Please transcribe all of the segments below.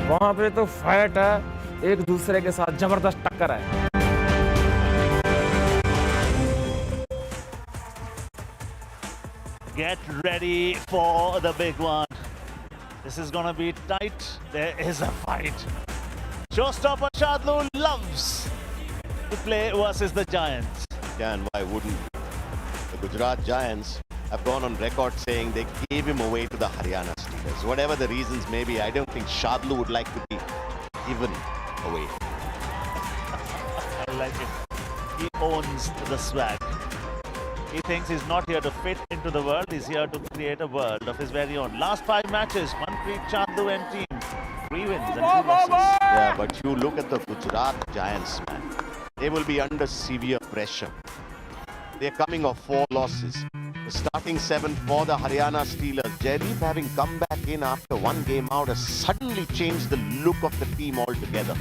वहां पे तो फाइट है, एक दूसरे के साथ जबरदस्त टक्कर है। Get ready for the big one. This is gonna be tight. There is a fight. Showstopper Shadlu loves to play versus the Giants. Yeah, and why wouldn't? The Gujarat Giants have gone on record saying they gave him away to the Haryana Steelers. Whatever the reasons may be, I don't think Shadlu would like to be given away. I like it. He owns the swag. He thinks he's not here to fit into the world. He's here to create a world of his very own. Last 5 matches, Manpreet Chandu and team. 3 wins and 2 losses. Yeah, but you look at the Gujarat Giants, man. They will be under severe pressure. They're coming off 4 losses. The starting 7 for the Haryana Steelers. Jaideep, having come back in after 1 game out, has suddenly changed the look of the team altogether.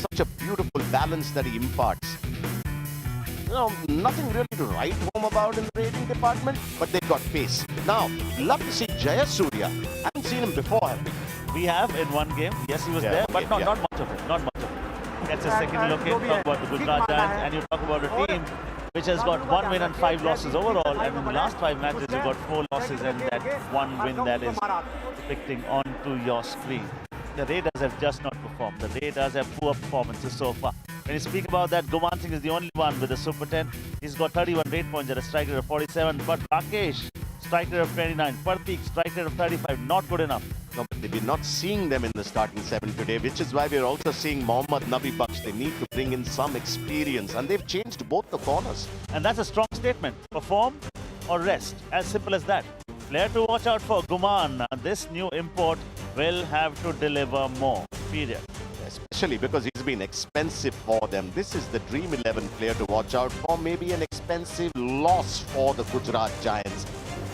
Such a beautiful balance that he imparts. You know, nothing really to write home about in the rating department, but they've got pace. Now, love to see Jayasuriya. I haven't seen him before, have we? We have in 1 game. Yes, he was there, but not much of it. Not much of it. That's a second look in. Talk about the Gujarat Giants, and you talk about a team which has got 1 win and 5 losses overall. And in the last 5 matches, you've got 4 losses and that 1 win that is depicting onto your screen. The Raiders have just not performed. The Raiders have poor performances so far. When you speak about that, Guman Singh is the only one with a Super 10. He's got 31 rate points at a strike rate of 47. But Rakesh, strike rate of 29. Pratik, strike rate of 35. Not good enough. No, but we're not seeing them in the starting 7 today, which is why we're also seeing Mohammad Nabi Baksh. They need to bring in some experience, and they've changed both the corners. And that's a strong statement. Perform or rest. As simple as that. Player to watch out for, Guman. This new import will have to deliver more. Period. Especially because he's been expensive for them. This is the Dream 11 player to watch out for. Maybe an expensive loss for the Gujarat Giants.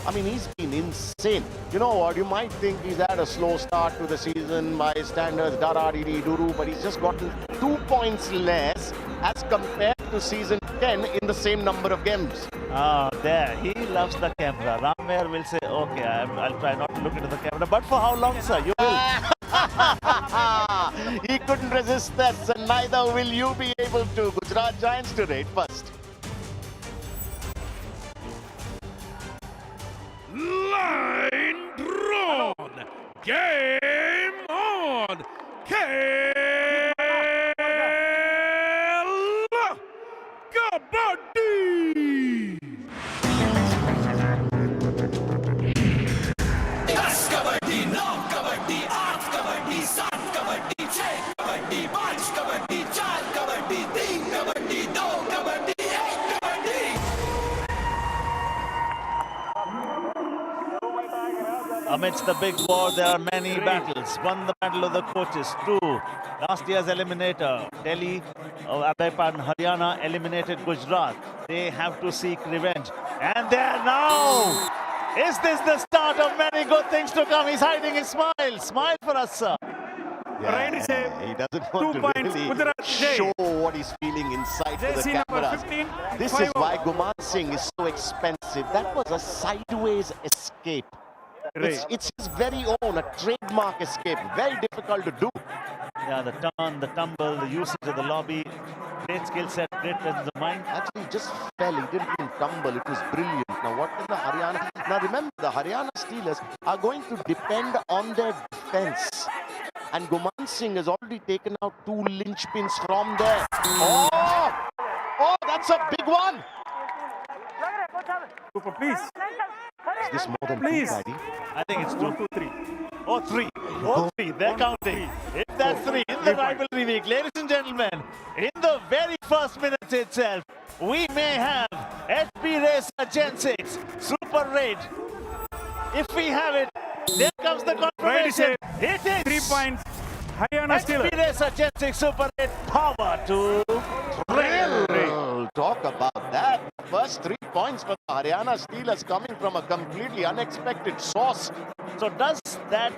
I mean, he's been insane. You know what? You might think he's had a slow start to the season by standards, dara-dee-dee-doo-doo, but he's just gotten 2 points less as compared to season 10 in the same number of games. There. He loves the camera. Ramir will say, okay, I'll try not to look into the camera. But for how long, sir? You will. He couldn't resist this, and neither will you be able to. Gujarat Giants to rate first. Line drawn. Game on. Kerala Kabaddi. Das Kabaddi, Nav Kabaddi, 8 Kabaddi, 7 Kabaddi, 6 Kabaddi, 5 Kabaddi, 4 Kabaddi, 3 Kabaddi, 2 Kabaddi, 1 Kabaddi. Amidst the big war, there are many battles. One, the battle of the coaches. 2, last year's eliminator, Delhi, Haryana eliminated Gujarat. They have to seek revenge. And there now! Is this the start of many good things to come? He's hiding his smile. Smile for us, sir. Yeah, he doesn't want to really show what he's feeling inside to the cameras. This is why Guman Singh is so expensive. That was a sideways escape. It's his very own, a trademark escape. Very difficult to do. Yeah, the turn, the tumble, the usage of the lobby. Great skill set, great presence of mind. Actually, he just fell. He didn't even tumble. It was brilliant. Now, what can the Haryana... Now, remember, the Haryana Steelers are going to depend on their defense. And Guman Singh has already taken out 2 linchpins from there. Oh, that's a big one. Super, please. Is this more than 2, Paddy? I think it's 2. 3. Oh, 3. Oh, 3. They're counting. If that's 3 in the rivalry week, ladies and gentlemen, in the very first minute itself, we may have HP Racer Gen 6 Super Raid. If we have it, there comes the confirmation. It is 3 points. Haryana Steelers. HP Racer Gen 6 Super Raid. Power to Thrill. Talk about that. First 3 points for the Haryana Steelers coming from a completely unexpected source. So does that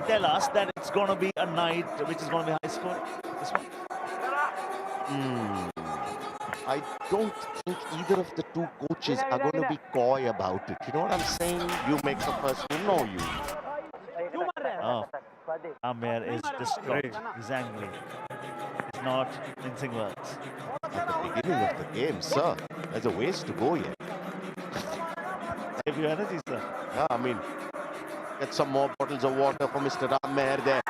tell us that it's going to be a night which is going to be high score? This one? I don't think either of the 2 coaches are going to be coy about it. You know what I'm saying? You make the first move. No, you. Amir is distraught. He's angry. He's not mincing words. At the beginning of the game, sir, there's a ways to go yet. Save your energy, sir. Yeah, I mean, get some more bottles of water for Mr. Ram Meher there.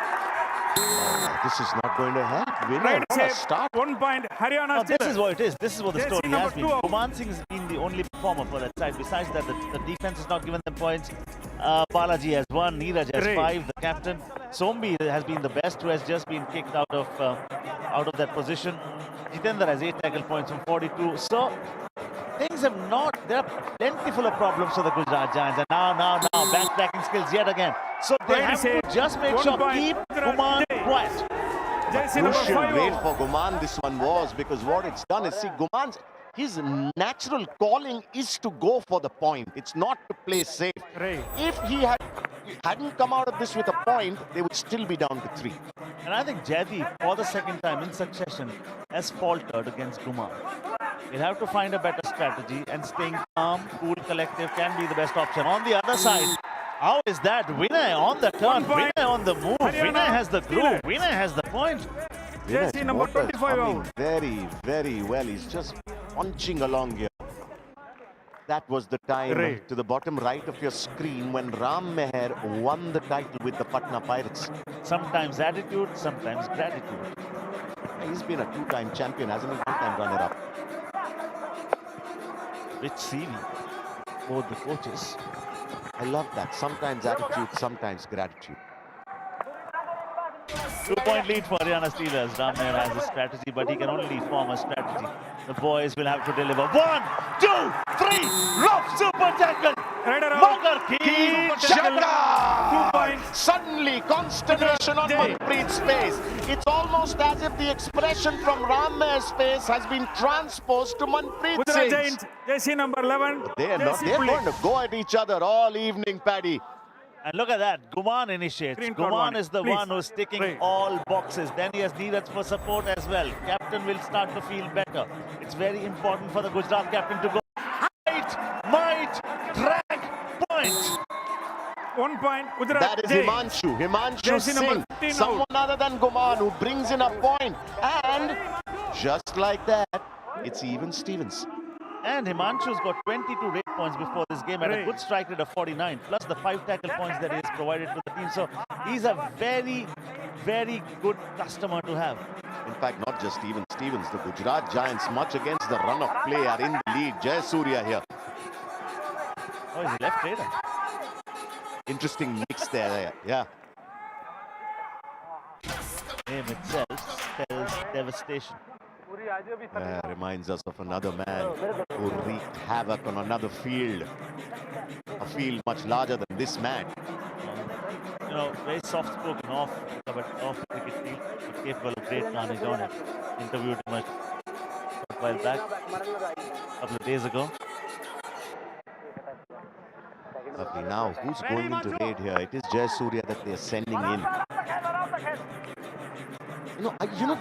This is not going to help. Winner, Right what a save. start. 1 point. Haryana Now, this Steelers. is what it is. This is what the Jersey story number has been. 2. Guman Singh has been the only performer for that side. Besides that, the defense has not given them points. Balaji has won. Neeraj has Great. 5. The captain Sombi has been the best, who has just been kicked out of that position. Jitendra has 8 tackle points from 42. So things have not. There are plentiful of problems for the Gujarat Giants. And now, backtracking skills yet again. So they Right have save. to just make 1 sure point. keep Gujarat Guman Day. quiet. Jersey number Crucial 5. raid for Guman this one was, because what it's done is, see, Guman's his natural calling is to go for the point. It's not to play safe. Right. If he hadn't come out of this with a point, they would still be down to 3. And I think Jaideep, for the second time in succession, has faltered against Guman. He'll have to find a better strategy, and staying calm, cool, collective can be the best option. On the other side, how is that? Vinay on the turn, 1 point. Vinay on the move, Haryana Vinay has the groove, Steelers. Vinay has the point. Jersey number Water's 25 coming out. very, very well. He's just punching along here. That was the time Right. to the bottom right of your screen when Ram Meher won the title with the Patna Pirates. Sometimes attitude, sometimes gratitude. He's been a 2-time champion, hasn't he? 2-time runner-up. Rich CV, both the coaches. I love that. Sometimes attitude, sometimes gratitude. 2-point lead for Haryana Steelers. Ram Meher has a strategy, but he can only form a strategy. The boys will have to deliver. 1, 2, 3. Rough super tackle. Raider out. Mogar Keane. Shakra. 2 points. Suddenly, consternation on Day. Manpreet's face. It's almost as if the expression from Ram Meher's face has been transposed to Manpreet Gujarat Singh's. Giants. Jersey number 11. They're Jersey going play. to go at each other all evening, Paddy. And look at that, Guman initiates. Green card Guman one, is the please. one who's ticking Right. all boxes. Then he has Neeraj for support as well. Captain will start to feel better. It's very important for the Gujarat captain to go. Height, might, drag, point. 1 point. Gujarat That is Giants. Himanshu Jersey number Singh, 15 someone out. other than Guman who brings in a point. And just like that, it's even Stevens. And Himanshu's got 22 rate points before this game and a Right. good strike rate of 49, plus the 5 tackle points that he has provided to the team. So he's a very, very good customer to have. In fact, not just Stevens, the Gujarat Giants, much against the run of play, are in the lead. Jay Surya here. Oh, he's a left raider. Interesting mix there. Yeah. Name itself spells devastation. Reminds us of another man who wreaked havoc on another field. A field much larger than this man. You know, very soft-spoken off the cricket field, but capable of great carnage on it. Interviewed him a short while back, a couple of days ago. Okay, now who's going into raid here? It is Jay Surya that they are sending in.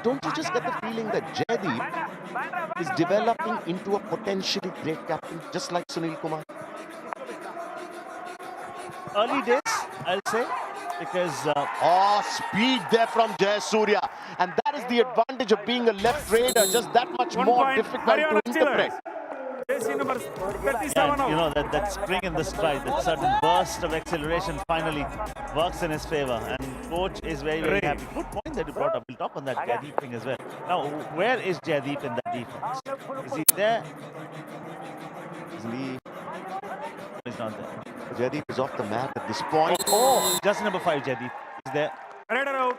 Don't you just get the feeling that Jaideep is developing into a potentially great captain, just like Sunil Kumar? Early days, I'll say, because Speed there from Jay Surya. And that is the advantage of being a left raider, just that much 1 more point. difficult Haryana to interpret. Steelers. Jersey number 37 and, you out. know, that spring in the stride, that sudden burst of acceleration finally works in his favor. And coach is very, very Right. happy. Good point that you brought up. We'll talk on that Jaideep thing as well. Now, where is Jaideep in that defense? Is he there? Isn't he? He's not there. Jaideep is off the map at this point. Oh, just number 5, Jaideep. He's there. Raider out.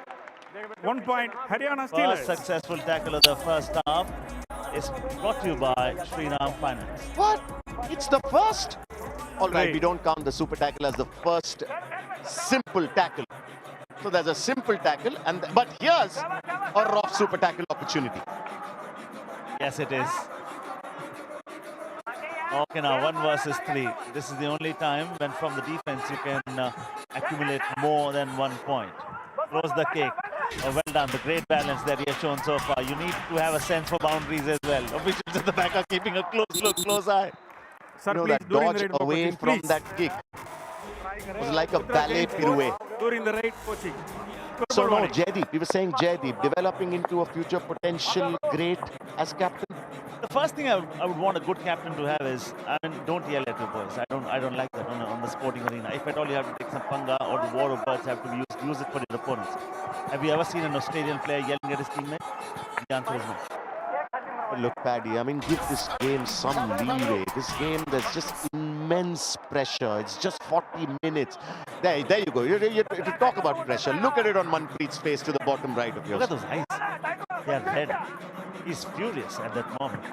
1 point. Haryana First Steelers. successful tackle of the first half is brought to you by Sriram Finance. What? It's the first? All right, Right. we don't count the super tackle as the first simple tackle. So there's a simple tackle, but here's a rough super tackle opportunity. Yes, it is. Okay, now 1 versus 3. This is the only time when from the defense you can accumulate more than 1 point. Close the cake. Oh, well done. The great balance that he has shown so far. You need to have a sense for boundaries as well. Officials at the back are keeping a close look, close eye. Sir, You know, please, that during the dodge raid away opportunity, from please. that kick. It was like a ballet pirouette. During the right coaching. So no, Jaideep, we were saying Jaideep developing into a future potential great as captain. The first thing I would want a good captain to have is, I mean, don't yell at your boys. I don't like that on the sporting arena. If at all you have to take some panga or the war of words have to be used, use it for your opponents. Have you ever seen an Australian player yelling at his teammate? The answer is no. But look, Paddy, I mean, give this game some leeway. This game, there's just immense pressure. It's just 40 minutes. There you go. You talk about pressure. Look at it on Manpreet's face to the bottom right of yours. Look at those eyes. They are red. He's furious at that moment.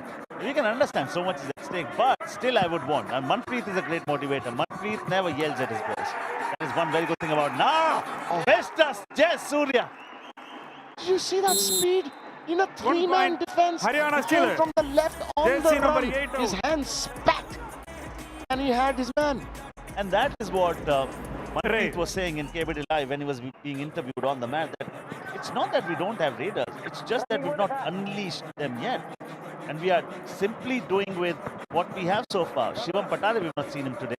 You can understand so much is at stake, but still I would want. And Manpreet is a great motivator. Manpreet never yells at his boys. That is one very good thing about now. Mr. Jai Surya. Did you see that speed? In a three-man defense, Haryana he came Steelers. from the left on Jersey the number run. 8 His hand spat, and he had his man. And that is what Manpreet Right. was saying in Kabaddi Live when he was being interviewed on the mat. That it's not that we don't have raiders. It's just that we've not unleashed them yet. And we are simply doing with what we have so far. Shivam Patare, we've not seen him today.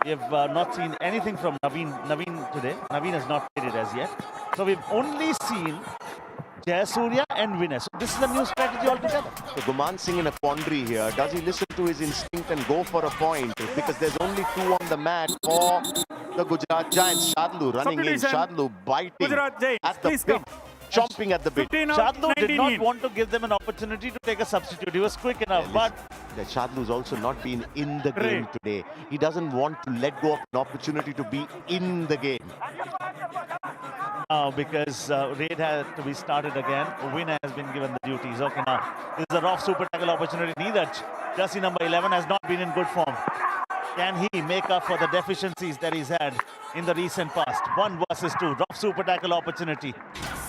We have not seen anything from Naveen today. Naveen has not played it as yet. So we've only seen Jayasuriya and Vinay. So this is a new strategy altogether. So Guman Singh in a quandary here. Does he listen to his instinct and go for a point? Because there's only two on the mat for the Gujarat Giants. Shadlu running in. Substitution. Shadlu biting Gujarat Giants, at the please bit. come. Chomping at the bit. 15 out, Shadlu did 19 not in. want to give them an opportunity to take a substitute. He was quick enough, but Shadlu's also not been in the game Right. today. He doesn't want to let go of an opportunity to be in the game. because raid had to be started again. Vinay has been given the duties. Okay, now this is a rough super tackle opportunity. Neeraj, jersey number 11, has not been in good form. Can he make up for the deficiencies that he's had in the recent past? 1 versus 2, rough super tackle opportunity.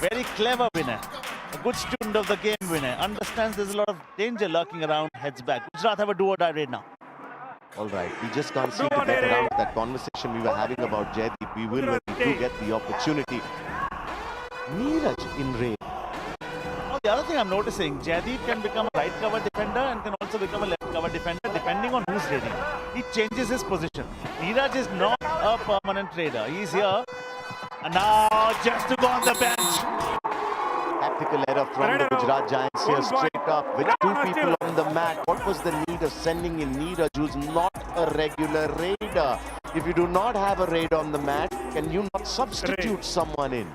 Very clever Vinay. A good student of the game, Vinay. Understands there's a lot of danger lurking around, heads back. Gujarat have a do-or-die raid now. All right, we just can't seem to get around that conversation we were having about Jaideep. We will when we do get the opportunity. Neeraj in raid. Oh, the other thing I'm noticing, Jaideep can become a right cover defender and can also become a left cover defender depending on who's raiding. He changes his position. Neeraj is not a permanent raider. He's here. And now just to go on the bench. Tactical error from the Gujarat Giants here, straight up with two people on the mat. What was the need of sending in Neeraj, who's not a regular raider? If you do not have a raider on the mat, can you not substitute someone in?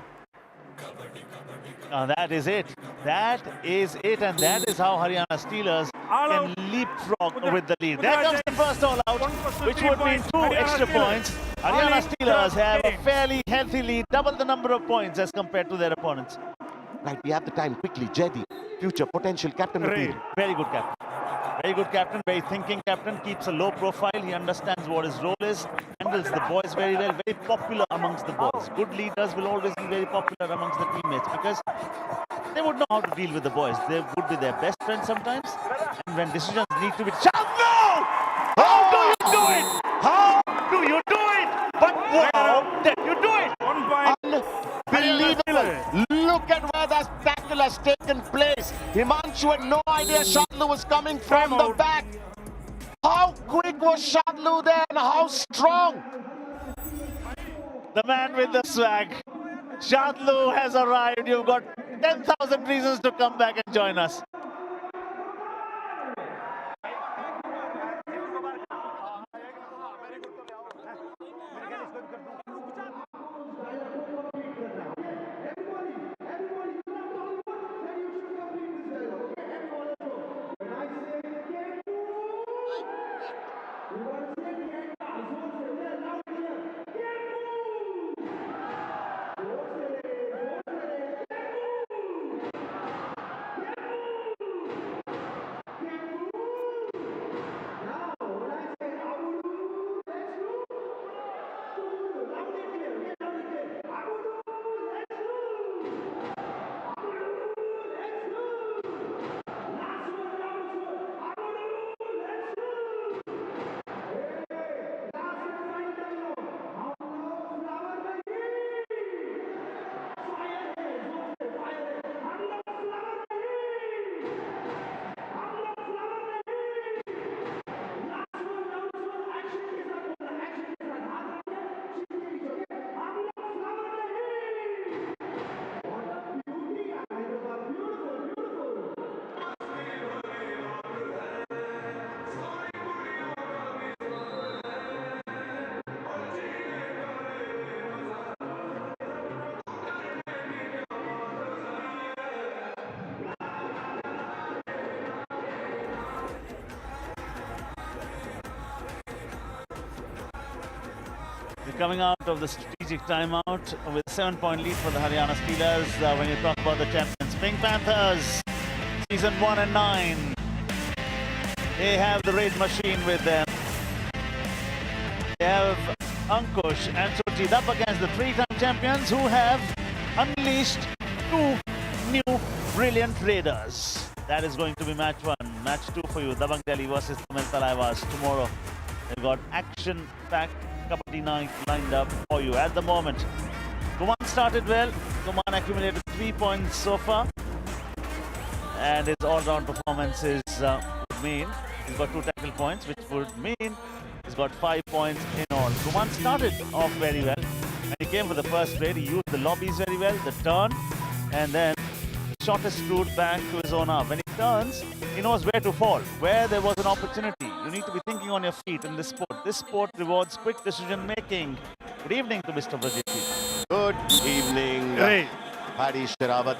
That is it. That is it. And that is how Haryana Steelers can leapfrog with the lead. There comes the first all out, which would mean 2 extra points. Haryana Steelers have a fairly healthy lead, double the number of points as compared to their opponents. Right, we have the time quickly. Jaideep, future potential captain material. Very good captain. Very good captain, very thinking captain, keeps a low profile. He understands what his role is, handles the boys very well, very popular amongst the boys. Good leaders will always be very popular amongst the teammates because they would know how to deal with the boys. They would be their best friends sometimes. And when decisions need to be... Shadlu! How do you do it? How do you do it? But wow, did you do it? 1 point. Unbelievable. Look at where that tackle has taken place. Himanshu had no idea Shadlu was coming from the back. How quick was Shadlu there and how strong? The man with the swag. Shadlu has arrived. You've got 10,000 reasons to come back and join us. coming out of the strategic timeout with a 7-point lead for the Haryana Steelers. When you talk about the champions, Pink Panthers, season 1 and 9. They have the raid machine with them. They have Ankush and Surjit up against the 3-time champions who have unleashed 2 new brilliant raiders. That is going to be match 1. Match 2 for you, Dabang Delhi versus Tamil Talaivas tomorrow. They've got action-packed Kabaddi night lined up for you at the moment. Kuman started well. Kuman accumulated 3 points so far. And his all-round performances would mean he's got 2 tackle points, which would mean he's got 5 points in all. Kuman started off very well. When he came for the first raid, he used the lobbies very well, the turn, and then the shortest route back to his own half. When he turns, he knows where to fall, where there was an opportunity. You need to be thinking on your feet in this sport. This sport rewards quick decision making. Good evening to Mr. Brajit. Good evening, Great. Paddy Sherawat.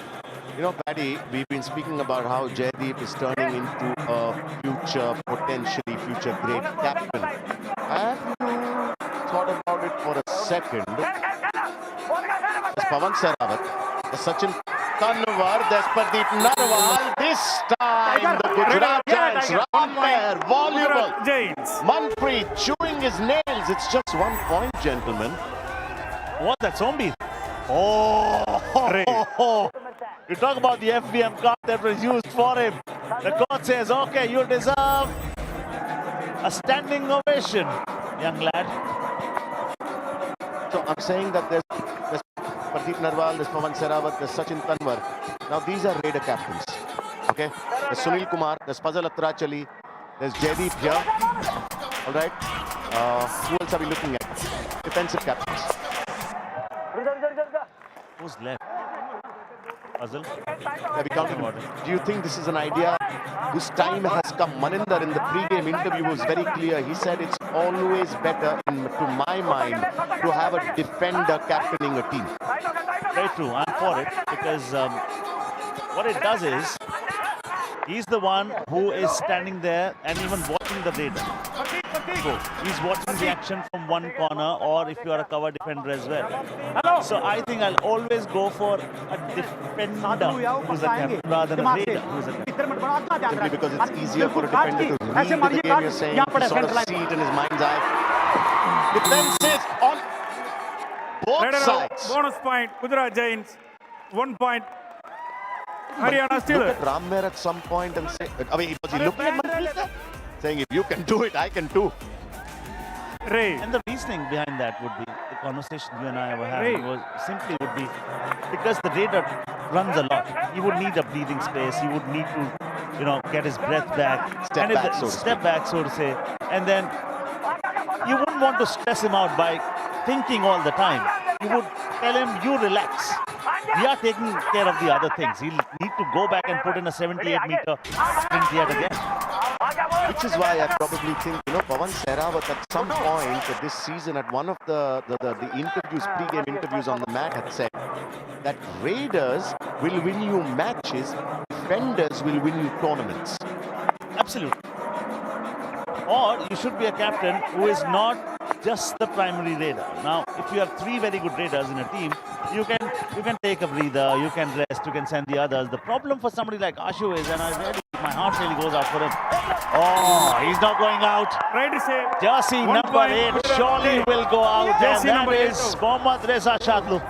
You know, Paddy, we've been speaking about how Jaideep is turning into a potentially future great captain. Have you thought about it for a second? There's Pawan Sehrawat, there's Sachin Tanwar, there's Pradeep Narwal. This time, the Gujarat Giants round there, voluble. Manpreet chewing his nails. It's just 1 point, gentlemen. What's that, zombie? Oh! You talk about the FBM card that was used for him. The court says, okay, you deserve a standing ovation, young lad. So I'm saying that there's Pradeep Narwal, there's Pawan Sehrawat, there's Sachin Tanwar. Now these are Raider captains. Okay? There's Sunil Kumar, there's Fazal Atrachali, there's Jaideep here. Alright? Who else are we looking at? Defensive captains. Who's left? Puzzle. Do you think this is an idea whose time has come? Maninder in the pre-game interview was very clear. He said it's always better, to my mind, to have a defender captaining a team. Very true. I'm for it because what it does is he's the one who is standing there and even watching the radar. So he's watching the action from one corner, or if you are a cover defender as well. So I think I'll always go for a defender who's a captain rather than a raider who's a captain. Simply because it's easier for a defender to read the game, you're saying, to sort of see it in his mind's eye. Defensive on both sides. Bonus point, Gujarat Giants. 1 point. Haryana Steelers. Look at Rammer at some point and say, I mean, was he looking at Manpreet? Saying, if you can do it, I can too. And the reasoning behind that would be, the conversation you and I were having was simply would be, because the raider runs a lot. He would need a breathing space. He would need to, get his breath back. Step back, so to say. And then you wouldn't want to stress him out by thinking all the time. You would tell him, you relax. We are taking care of the other things. He'll need to go back and put in a 78-meter sprint yet again. Which is why I probably think, Pawan Sehrawat at some point this season at one of the interviews, pre-game interviews on the mat had said that Raiders will win you matches, defenders will win you tournaments. Absolutely. Or you should be a captain who is not just the primary raider. Now, if you have 3 very good raiders in a team, you can take a breather, you can rest, you can send the others. The problem for somebody like Ashu is, and my heart really goes out for him. Oh, he's not going out. Jersey number 8 surely will go out. And that is Mohammad Reza Shadlu.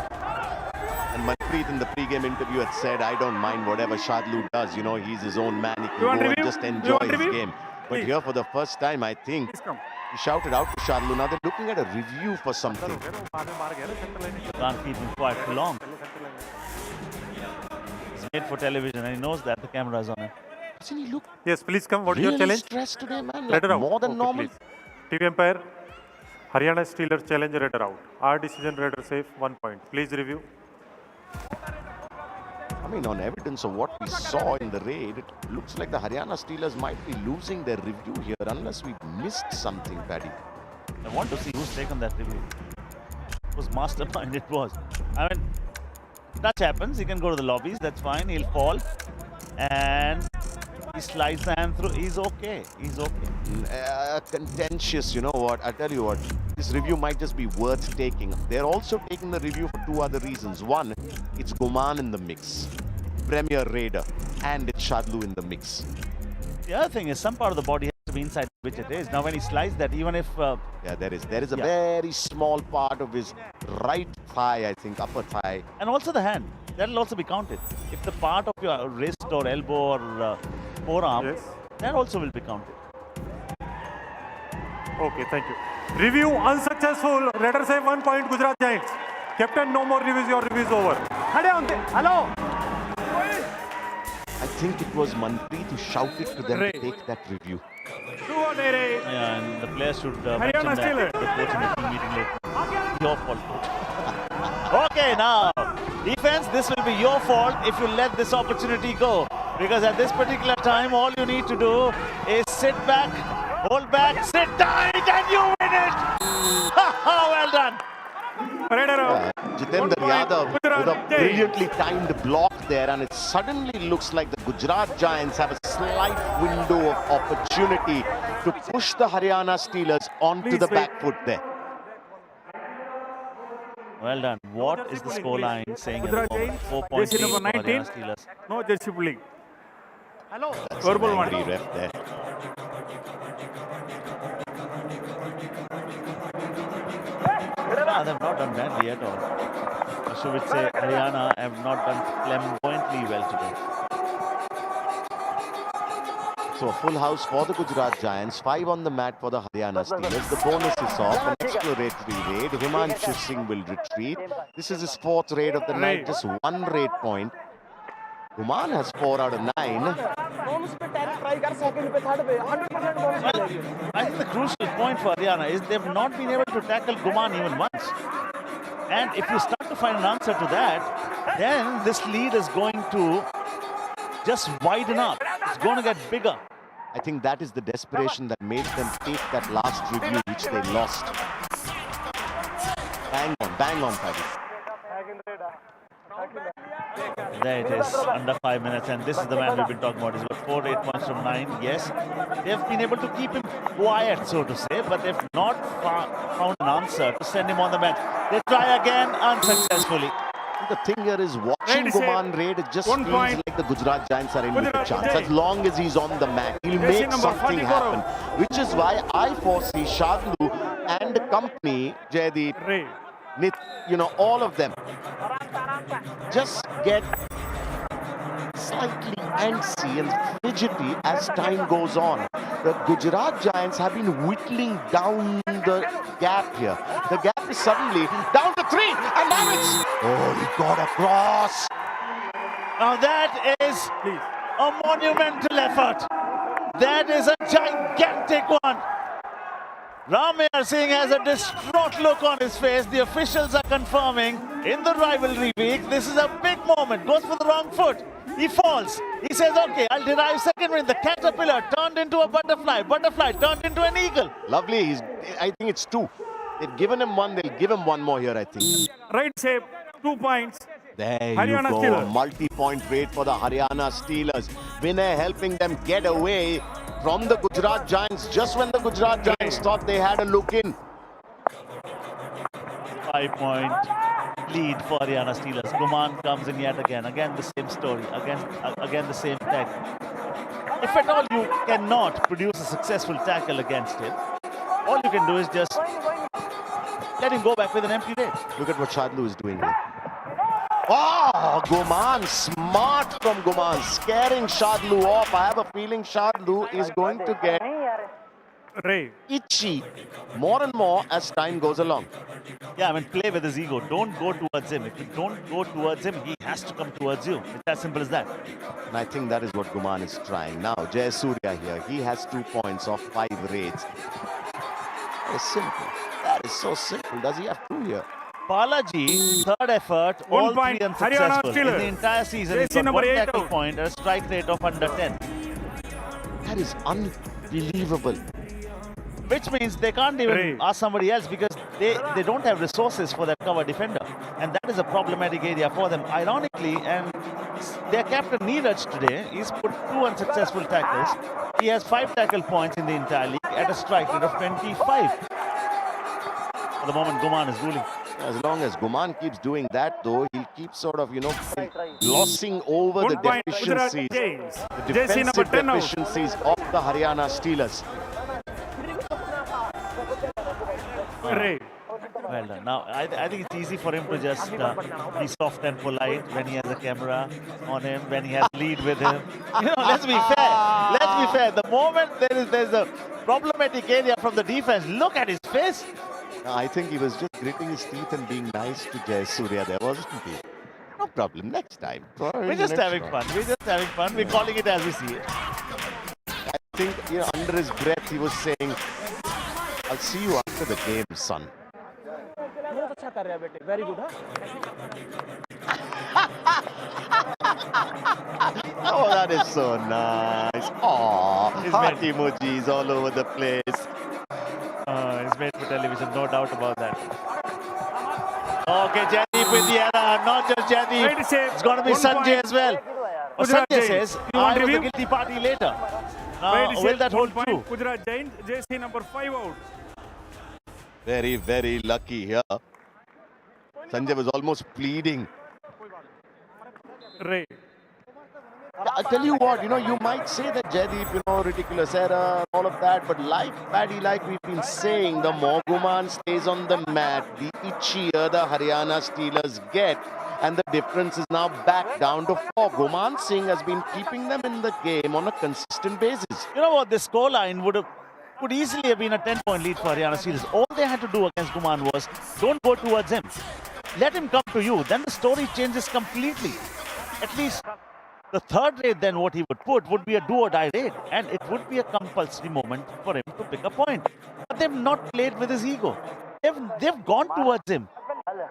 And Manpreet in the pre-game interview had said, I don't mind whatever Shadlu does. He's his own man. He can go and just enjoy his game. But here for the first time, I think, he shouted out to Shadlu. Now they're looking at a review for something. Can't keep him quiet for long. He's made for television and he knows that the camera is on him. Doesn't he look Yes, please come. What is really your challenge? stressed today, man? Raider out. More than Okay, normal. please. TV umpire, Haryana Steelers challenge Raider out. Our decision Raider safe, 1 point. Please review. I mean, on evidence of what we saw in the raid, it looks like the Haryana Steelers might be losing their review here unless we missed something, Paddy. I want to see who's taken that review. Whose mastermind it was. I mean, touch happens. He can go to the lobbies. That's fine. He'll fall. And he slides the hand through. He's okay. He's okay. Contentious, you know what? I tell you what. this review might just be worth taking. They're also taking the review for two other reasons. One, it's Guman in the mix, Premier Raider, and it's Shadlu in the mix. The other thing is some part of the body has to be inside, which it is. Now when he sliced that, even if... yeah, there is a very small part of his right thigh, I think, upper thigh. And also the hand. That'll also be counted. If the part of your wrist or elbow or forearm, Yes. that also will be counted. Okay, thank you. Review unsuccessful. Raider save 1 point, Gujarat Giants. Captain, no more reviews. Your review is over. Hello. I think it was Manpreet who shouted to them to take that review. Yeah, and the players should mention that to the coach in the team meeting later. Your fault, coach. Okay, now, defense, this will be your fault if you let this opportunity go. Because at this particular time, all you need to do is sit back, hold back, sit tight, and you win it! Well done! Jitendra Yadav with a brilliantly timed block there, and it suddenly looks like the Gujarat Giants have a slight window of opportunity to push the Haryana Steelers onto the back foot there. Well done. What is the scoreline saying at the moment? 4 points Jersey for number 19. Haryana Steelers. No jersey pulling. That's Verbal an one. angry ref there. They have not done badly at all. I should say Haryana have not done flamboyantly well today. So a full house for the Gujarat Giants, 5 on the mat for the Haryana Steelers. The bonus is off, an exploratory raid. Himanshu Singh will retreat. This is his 4th raid of the night, just 1 raid point. Guman has 4 out of 9. I think the crucial point for Haryana is they've not been able to tackle Guman even once. And if you start to find an answer to that, then this lead is going to just widen up. It's going to get bigger. I think that is the desperation that made them take that last review, which they lost. Bang on, Paddy. There it is, under 5 minutes, and this is the man we've been talking about. He's got 4 8 points from 9. Yes, they've been able to keep him quiet, so to say, but they've not found an answer to send him on the bench. They try again unsuccessfully. The thing here is watching Guman raid, it just feels like the Gujarat Giants are in with a chance. As long as he's on the mat, he'll make something happen. Which is why I foresee Shadlu and company, Jaydeep, Nit, all of them just get slightly antsy and fidgety as time goes on. The Gujarat Giants have been whittling down the gap here. The gap is suddenly down to 3, and now it's... Oh, he got across. Now that is a monumental effort. That is a gigantic one. Ramya Singh has a distraught look on his face. The officials are confirming in the rivalry week. This is a big moment. Goes for the wrong foot. He falls. He says, okay, I'll derive second win. The caterpillar turned into a butterfly. Butterfly turned into an eagle. Lovely. I think it's 2. They've given him 1. They'll give him 1 more here, I think. Right shape, 2 points. There Haryana you go. Steelers. Multi-point raid for the Haryana Steelers. Vinay helping them get away from the Gujarat Giants just when the Gujarat Giants thought they had a look in. 5-point lead for Haryana Steelers. Guman comes in yet again. Again the same story. Again the same tag. If at all you cannot produce a successful tackle against him, all you can do is just let him go back with an empty raid. Look at what Shadlu is doing here. Oh, Guman, smart from Guman, scaring Shadlu off. I have a feeling Shadlu is going to get itchy more and more as time goes along. Yeah, I mean, play with his ego. Don't go towards him. If you don't go towards him, he has to come towards you. It's as simple as that. And I think that is what Guman is trying. Now, Jay Surya here, he has 2 points off 5 raids. That is simple. That is so simple. Does he have 2 here? Balaji, third effort, all 3 unsuccessful. In the entire season, he's got 1 tackle point and a strike rate of under 10. That is unbelievable. Which means they can't even ask somebody else because they don't have resources for that cover defender. And that is a problematic area for them. Ironically, and their captain Neeraj today, he's put 2 unsuccessful tackles. He has 5 tackle points in the entire league at a strike rate of 25. For the moment, Guman is ruling. As long as Guman keeps doing that, though, he'll keep sort of, glossing over the 1 point, Gujarat deficiencies, Giants. the Jersey number defensive 10 out. deficiencies of the Haryana Steelers. Ray. Well done. Now, I think it's easy for him to just be soft and polite when he has a camera on him, when he has lead with him. Let's be fair. Let's be fair. The moment there's a problematic area from the defense, look at his face. I think he was just gritting his teeth and being nice to Jayasuriya there, wasn't he? No problem. Next time. We're just having fun. We're just having fun. We're calling it as we see it. I think, under his breath, he was saying, I'll see you after the game, son. Very good, Oh, that is so nice. Oh, heart emojis all over the place. He's made for television, no doubt about that. Okay, Jaideep with the error. Not just Jaideep. It's going to be Sanjay as well. Sanjay says, I was the guilty party later. Now, will that hold true? Gujarat Giants, jersey number 5 out. Very, very lucky here. Sanjay was almost pleading. Ray. I'll tell you what, you might say that Jaideep, ridiculous error, all of that, but Paddy, like we've been saying, the more Guman stays on the mat, the itchier the Haryana Steelers get, and the difference is now back down to 4. Guman Singh has been keeping them in the game on a consistent basis. You know what, this scoreline could easily have been a 10-point lead for Haryana Steelers. All they had to do against Guman was, don't go towards him. Let him come to you. Then the story changes completely. At least the third raid, then what he would put would be a do-or-die raid, and it would be a compulsory moment for him to pick a point. But they've not played with his ego. They've gone towards him.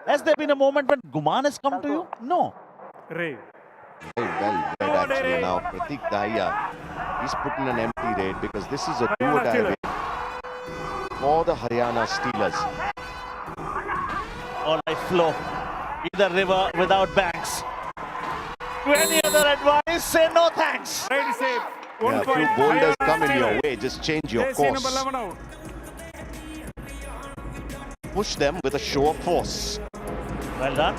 Has there been a moment when Guman has come to you? No. Ray. Very well read actually now. Pratik Dahiya, he's put in an empty raid because this is a do-or-die raid for the Haryana Steelers. All right, flow. Either river without banks. To any other advice, say no thanks. Right save. Yeah, a few boulders come in your way, just change your Jersey number course. 11 out. Push them with a show of force. Well done.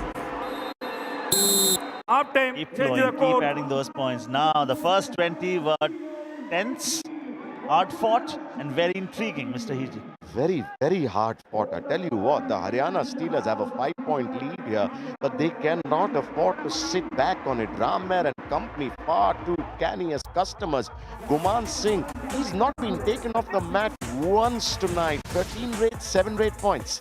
Half time. Keep Change flowing, the keep code. adding those points. Now, the first 20 were tense, hard-fought, and very intriguing, Mr. Hiji. Very, very hard fought. I tell you what, the Haryana Steelers have a 5-point lead here, but they cannot afford to sit back on it. Rammer and company far too canny as customers. Guman Singh, he's not been taken off the mat once tonight. 13 raids, 7 raid points.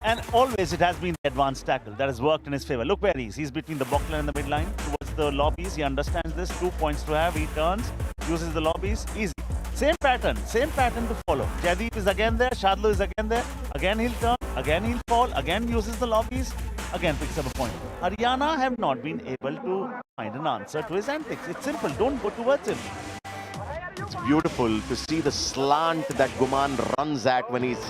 And always it has been the advanced tackle that has worked in his favor. Look where he is. He's between the Buckler and the midline towards the lobbies. He understands this. 2 points to have. He turns, uses the lobbies. Easy. Same pattern to follow. Jaideep is again there. Shadlu is again there. Again he'll turn. Again he'll fall. Again uses the lobbies. Again picks up a point. Haryana have not been able to find an answer to his antics. It's simple. Don't go towards him. It's beautiful to see the slant that Guman runs at when he's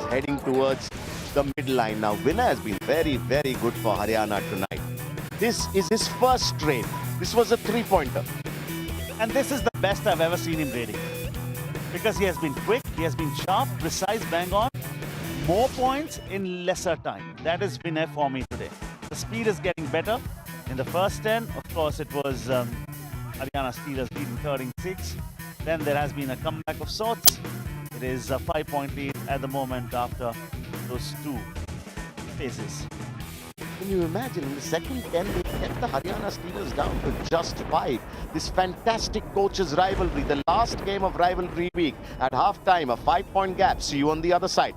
heading towards the midline. Now, Vinay has been very, very good for Haryana tonight. This is his first trade. This was a 3-pointer. And this is the best I've ever seen him raiding. Because he has been quick, he has been sharp, precise, bang on. More points in lesser time. That is Vinay for me today. The speed is getting better. In the first 10, of course, it was Haryana Steelers leading 13-6. Then there has been a comeback of sorts. It is a 5-point lead at the moment after those 2 phases. Can you imagine, in the second 10, they kept the Haryana Steelers down to just 5. This fantastic coaches' rivalry, the last game of rivalry week. At halftime, a 5-point gap. See you on the other side.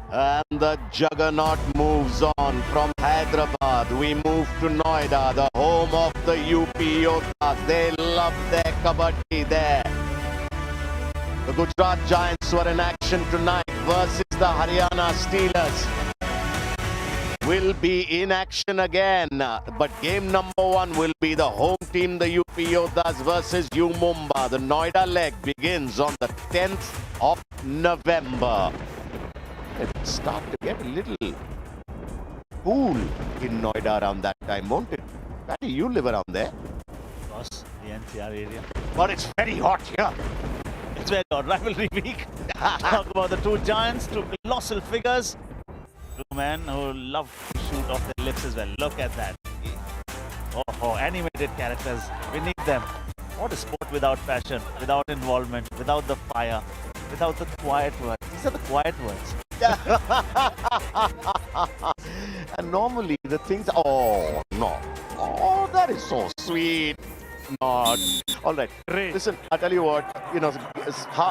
And the juggernaut moves on from Hyderabad. We move to Noida, the home of the UP Yodhas. They love their kabaddi there. The Gujarat Giants were in action tonight versus the Haryana Steelers. Will be in action again. But game number 1 will be the home team, the UP Yodhas versus U Mumbai. The Noida leg begins on the 10th of November. It'll start to get a little cool in Noida around that time, won't it? Paddy, you live around there. Across the NCR area. But it's very hot here. It's very odd. Rivalry week. Talk about the two giants, two colossal figures. Two men who love to shoot off their lips as well. Look at that. Oh, animated characters. We need them. What a sport without passion, without involvement, without the fire, without the quiet words. These are the quiet words. And normally the things... Oh, no. Oh, that is so sweet. Not. All right. Listen, I'll tell you what,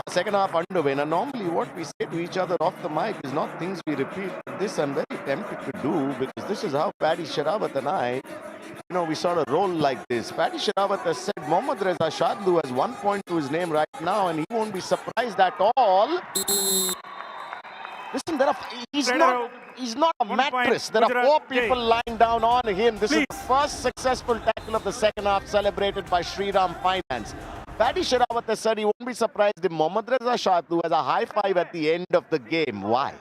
second half underway. Now, normally what we say to each other off the mic is not things we repeat. This I'm very tempted to do because this is how Paddy Sherawat and I, we sort of roll like this. Paddy Sherawat has said Mohammad Reza Shadlu has 1 point to his name right now and he won't be surprised at all. Listen, he's not a mattress. There are 4 people lying down on him. This is the first successful tackle of the second half celebrated by Shriram Finance. Paddy Sherawat has said he won't be surprised if Mohammad Reza Shadlu has a high five at the end of the game. Why?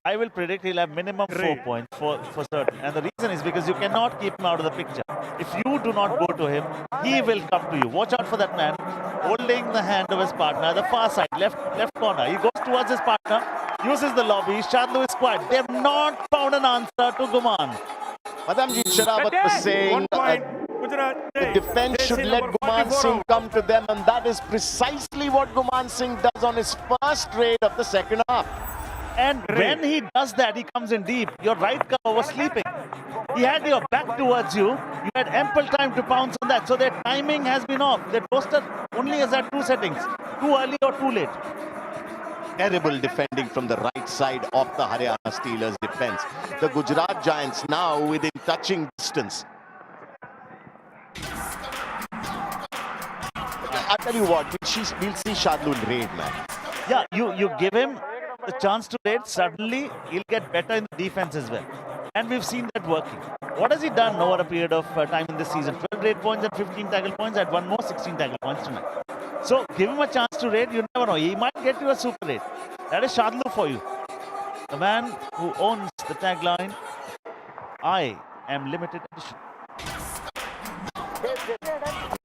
I will predict he'll have minimum 4 points for certain. And the reason is because you cannot keep him out of the picture. If you do not go to him, he will come to you. Watch out for that man holding the hand of his partner at the far side, left corner. He goes towards his partner, uses the lobby. Shadlu is quiet. They have not found an answer to Guman. Madamji Sherawat was saying the defense should let Guman Singh come to them, and that is precisely what Guman Singh does on his first raid of the second half. And when he does that, he comes in deep. Your right cover was sleeping. He had your back towards you. You had ample time to pounce on that. So their timing has been off. Their poster only has had 2 settings. Too early or too late. Terrible defending from the right side of the Haryana Steelers defense. The Gujarat Giants now within touching distance. I'll tell you what, we'll see Shadlu raid, man. Yeah, you give him the chance to raid, suddenly he'll get better in the defense as well. And we've seen that working. What has he done over a period of time in this season? 12 raid points and 15 tackle points, at one more 16 tackle points tonight. So give him a chance to raid, you never know. He might get you a super raid. That is Shadlu for you. The man who owns the tagline, I am limited edition.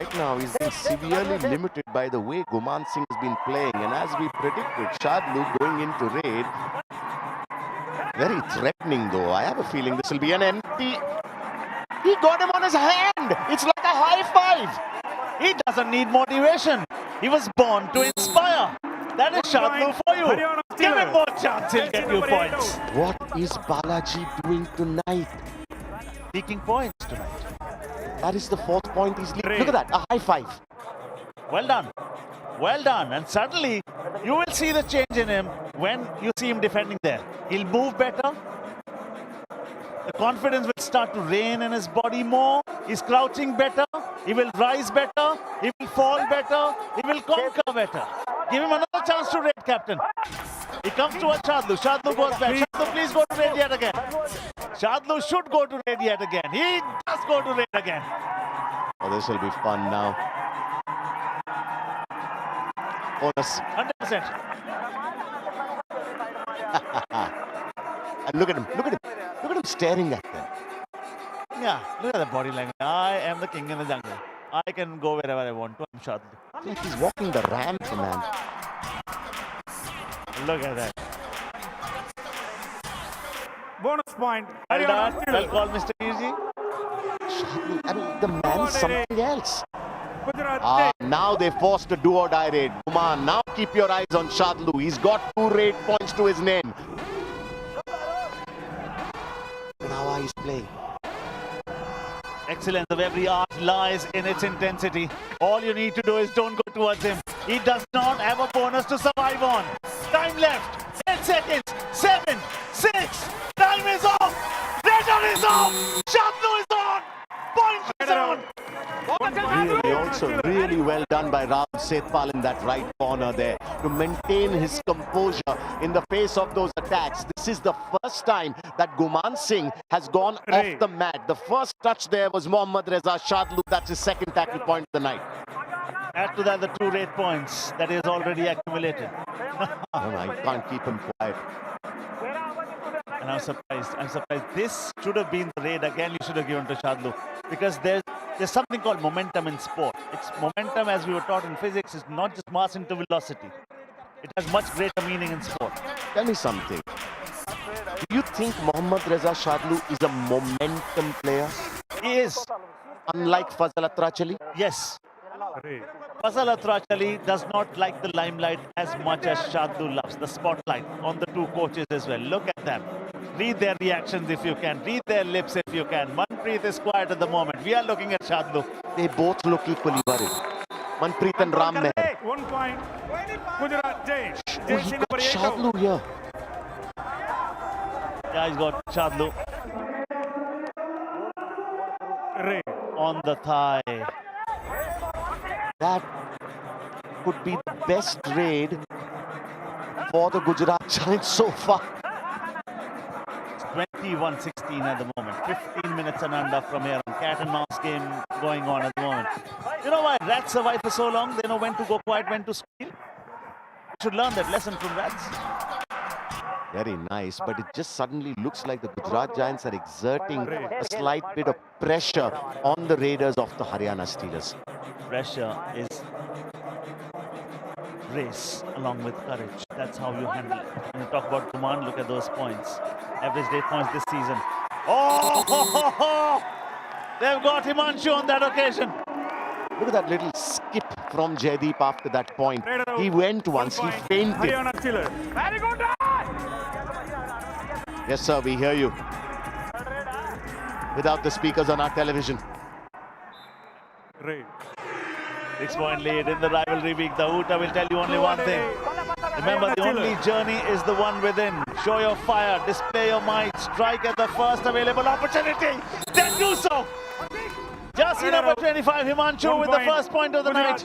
Right now, he's been severely limited by the way Guman Singh has been playing. And as we predicted, Shadlu going into raid. Very threatening though. I have a feeling this will be an empty. He got him on his hand. It's like a high five. He doesn't need motivation. He was born to inspire. That is Shadlu for you. Give him more chance, he'll get you points. What is Balaji doing tonight? Seeking points tonight. That is the 4th point he's leading. Look at that, a high five. Well done. Well done. And suddenly, you will see the change in him when you see him defending there. He'll move better. The confidence will start to reign in his body more. He's crouching better. He will rise better. He will fall better. He will conquer better. Give him another chance to raid, Captain. He comes towards Shadlu. Shadlu goes back. Shadlu, please go to raid yet again. Shadlu should go to raid yet again. He does go to raid again. Oh, this will be fun now. Bonus. 100%. And look at him. Look at him. Look at him staring at them. Yeah, look at the body language. I am the king in the jungle. I can go wherever I want to. I'm Shadlu. Like he's walking the ramp, man. Look at that. Bonus point. Well done. Well called, Mr. Easy. Shadlu, I mean, the man is something else. Gujarat. Now they forced a do-or-die raid. Guman, now keep your eyes on Shadlu. He's got 2 raid points to his name. Look how he's playing. Excellence of every art lies in its intensity. All you need to do is don't go towards him. He does not have a bonus to survive on. Time left. 10 seconds. 7, 6, time is off! Pressure is off! Shadlu is on! Point is on! Really, also really well done by Rahul Sethpal in that right corner there to maintain his composure in the face of those attacks. This is the first time that Guman Singh has gone off the mat. The first touch there was Mohammad Reza Shadlu. That's his second tackle point of the night. Add to that the 2 rate points that he has already accumulated. I can't keep him quiet. And I'm surprised. This should have been the raid again. You should have given to Shadlu, because there's something called momentum in sport. It's momentum, as we were taught in physics, is not just mass into velocity. It has much greater meaning in sport. Tell me something. Do you think Mohammad Reza Shadlu is a momentum player? He is. Unlike Fazal Atrachali? Yes. Fazal Atrachali does not like the limelight as much as Shadlu loves the spotlight on the 2 coaches as well. Look at them. Read their reactions if you can. Read their lips if you can. Manpreet is quiet at the moment. We are looking at Shadlu. They both look equally worried. Manpreet and Ram Meher. 1 point. Gujarat Giants. Oh, he got Shadlu here. Yeah, he's got Shadlu on the thigh. That could be the best raid for the Gujarat Giants so far. 21-16 at the moment. 15 minutes and under from here. Cat and mouse game going on at the moment. You know why rats survive for so long? They know when to go quiet, when to squeal. You should learn that lesson from rats. Very nice, but it just suddenly looks like the Gujarat Giants are exerting a slight bit of pressure on the raiders of the Haryana Steelers. Pressure is race along with courage. That's how you handle it. When you talk about command, look at those points. Average 8 points this season. Oh! They've got Himanshu on that occasion. Look at that little skip from Jaideep after that point. He went once, he fainted. Haryana Steelers. Very good. Yes, sir, we hear you. Without the speakers on our television. 6-point lead in the rivalry week. The Uta will tell you only one thing. Remember, the only journey is the one within. Show your fire, display your might, strike at the first available opportunity. Then do so. Jersey number 25, Himanshu, with the first point of the night.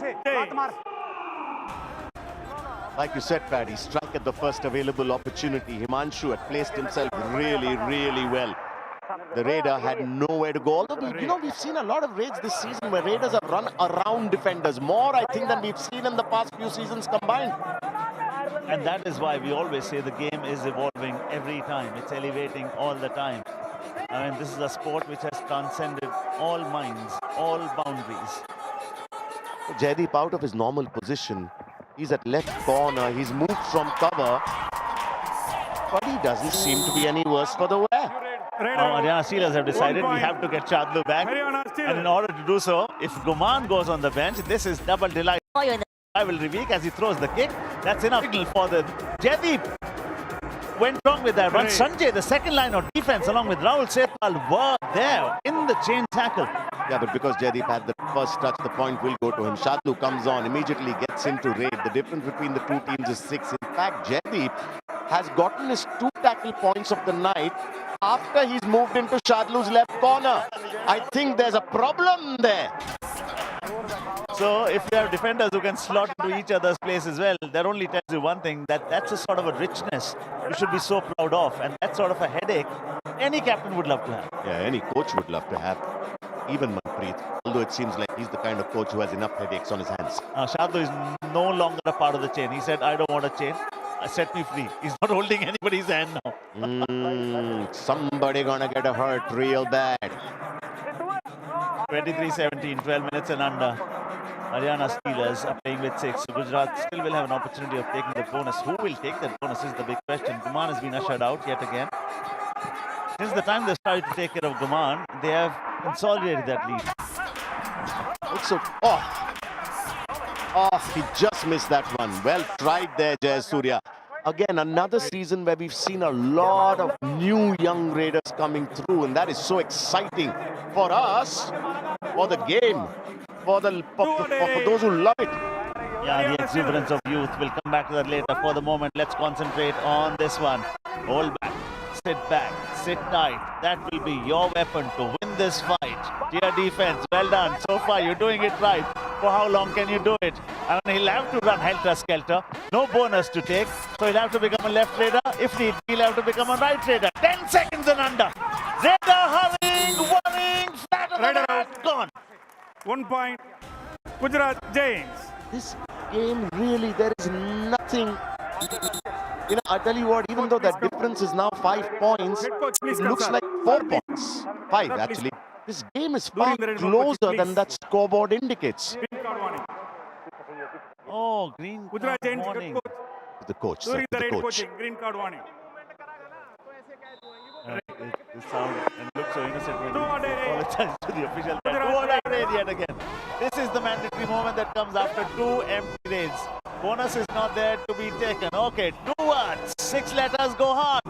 Like you said, Paddy, strike at the first available opportunity. Himanshu had placed himself really, really well. The raider had nowhere to go. Although, we've seen a lot of raids this season where raiders have run around defenders. More, I think, than we've seen in the past few seasons combined. And that is why we always say the game is evolving every time. It's elevating all the time. I mean, this is a sport which has transcended all minds, all boundaries. Jaideep out of his normal position. He's at left corner. He's moved from cover. But he doesn't seem to be any worse for the wear. Haryana Steelers have decided we have to get Shadlu back. And in order to do so, if Guman goes on the bench, this is double delight. Rivalry week as he throws the kick. That's enough signal for the Jaideep. Went wrong with that run. Sanjay, the second line of defense, along with Rahul Sethpal, were there in the chain tackle. Yeah, but because Jaideep had the first touch, the point will go to him. Shadlu comes on, immediately gets into raid. The difference between the 2 teams is 6. In fact, Jaideep has gotten his 2 tackle points of the night after he's moved into Shadlu's left corner. I think there's a problem there. So if you have defenders who can slot into each other's place as well, that only tells you one thing, that that's a sort of a richness you should be so proud of, and that's sort of a headache any captain would love to have. Yeah, any coach would love to have. Even Manpreet, although it seems like he's the kind of coach who has enough headaches on his hands. Shadlu is no longer a part of the chain. He said, I don't want a chain. Set me free. He's not holding anybody's hand now. Somebody gonna get a hurt real bad. 23-17, 12 minutes and under. Haryana Steelers are playing with 6. So Gujarat still will have an opportunity of taking the bonus. Who will take that bonus is the big question. Guman has been ushered out yet again. Since the time they started to take care of Guman, they have consolidated that lead. Also, he just missed that one. Well tried there, Jayasuriya. Again, another season where we've seen a lot of new young raiders coming through, and that is so exciting for us, for the game, for those who love it. Yeah, the exuberance of youth. We'll come back to that later. For the moment, let's concentrate on this one. Hold back, sit tight. That will be your weapon to win this fight. Dear defense, well done. So far, you're doing it right. For how long can you do it? And he'll have to run helter-skelter. No bonus to take. So he'll have to become a left raider. If need, he'll have to become a right raider. 10 seconds and under. Raider hurrying, worrying, flat on the mat, gone. 1 point. Gujarat Giants. This game really, there is nothing. You know, I tell you what, even though that difference is now 5 points, it looks like 4 points. 5 actually. This game is far closer than that scoreboard indicates. Green card warning. Oh, green Gujarat card Giants warning. coach. The coach, sir, During the the raid coach. coaching. Green card warning. This sound and looks so innocent when No you order. apologize to the official. Gujarat No order yet again. This is the mandatory moment that comes after 2 empty raids. Bonus is not there to be taken. Okay, 2 words, 6 letters go hard.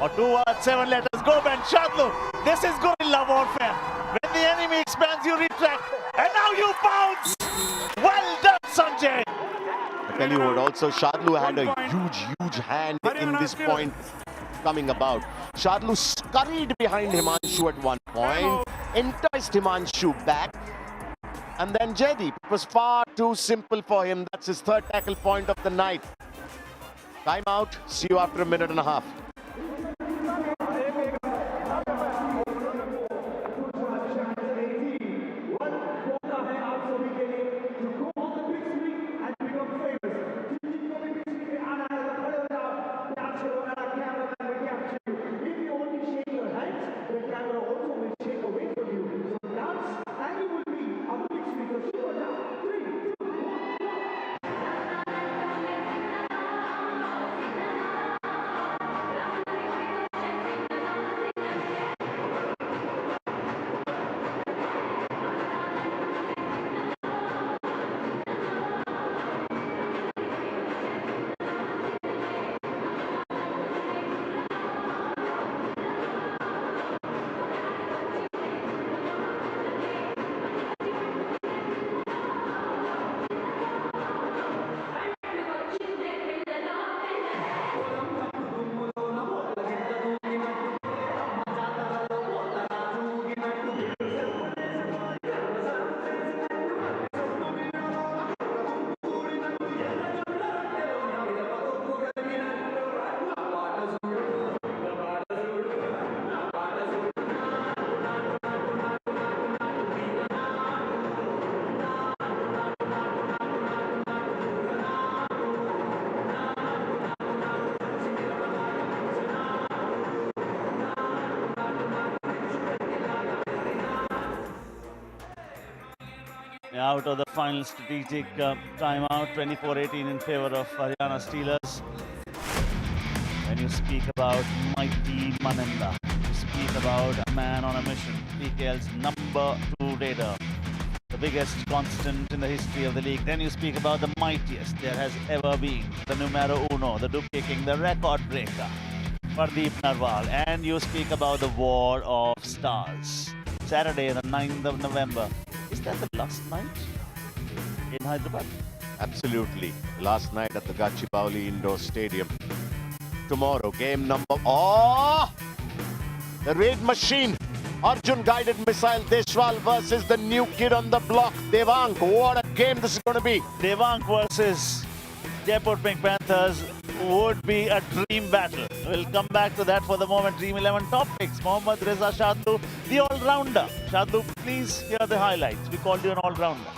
Or 2 words, 7 letters go bend. Shadlu, this is guerrilla warfare. When the enemy expands, you retract. And now you bounce. Well done, Sanjay. I tell you what, also Shadlu had a huge hand in this point coming about. Shadlu scurried behind Himanshu at one point, enticed Himanshu back, and then Jaideep. It was far too simple for him. That's his 3rd tackle point of the night. Time out. See you after a minute and a half. Out of the final strategic timeout, 24-18 in favor of Haryana Steelers. When you speak about mighty Manenda, you speak about a man on a mission, PKL's number 2 raider, the biggest constant in the history of the league. Then you speak about the mightiest there has ever been, the numero uno, the Duke King, the record breaker, Pardeep Narwal. And you speak about the War of Stars. Saturday, the 9th of November. Is that the last night in Hyderabad? Absolutely. Last night at the Gachibowli Indoor Stadium. Tomorrow, game number... Oh! The raid machine. Arjun guided missile Deshwal versus the new kid on the block, Devang. What a game this is going to be. Devang versus Jaipur Pink Panthers would be a dream battle. We'll come back to that for the moment. Dream 11 top picks. Mohammad Reza Shadlu, the all-rounder. Shadlu, please hear the highlights. We called you an all-rounder.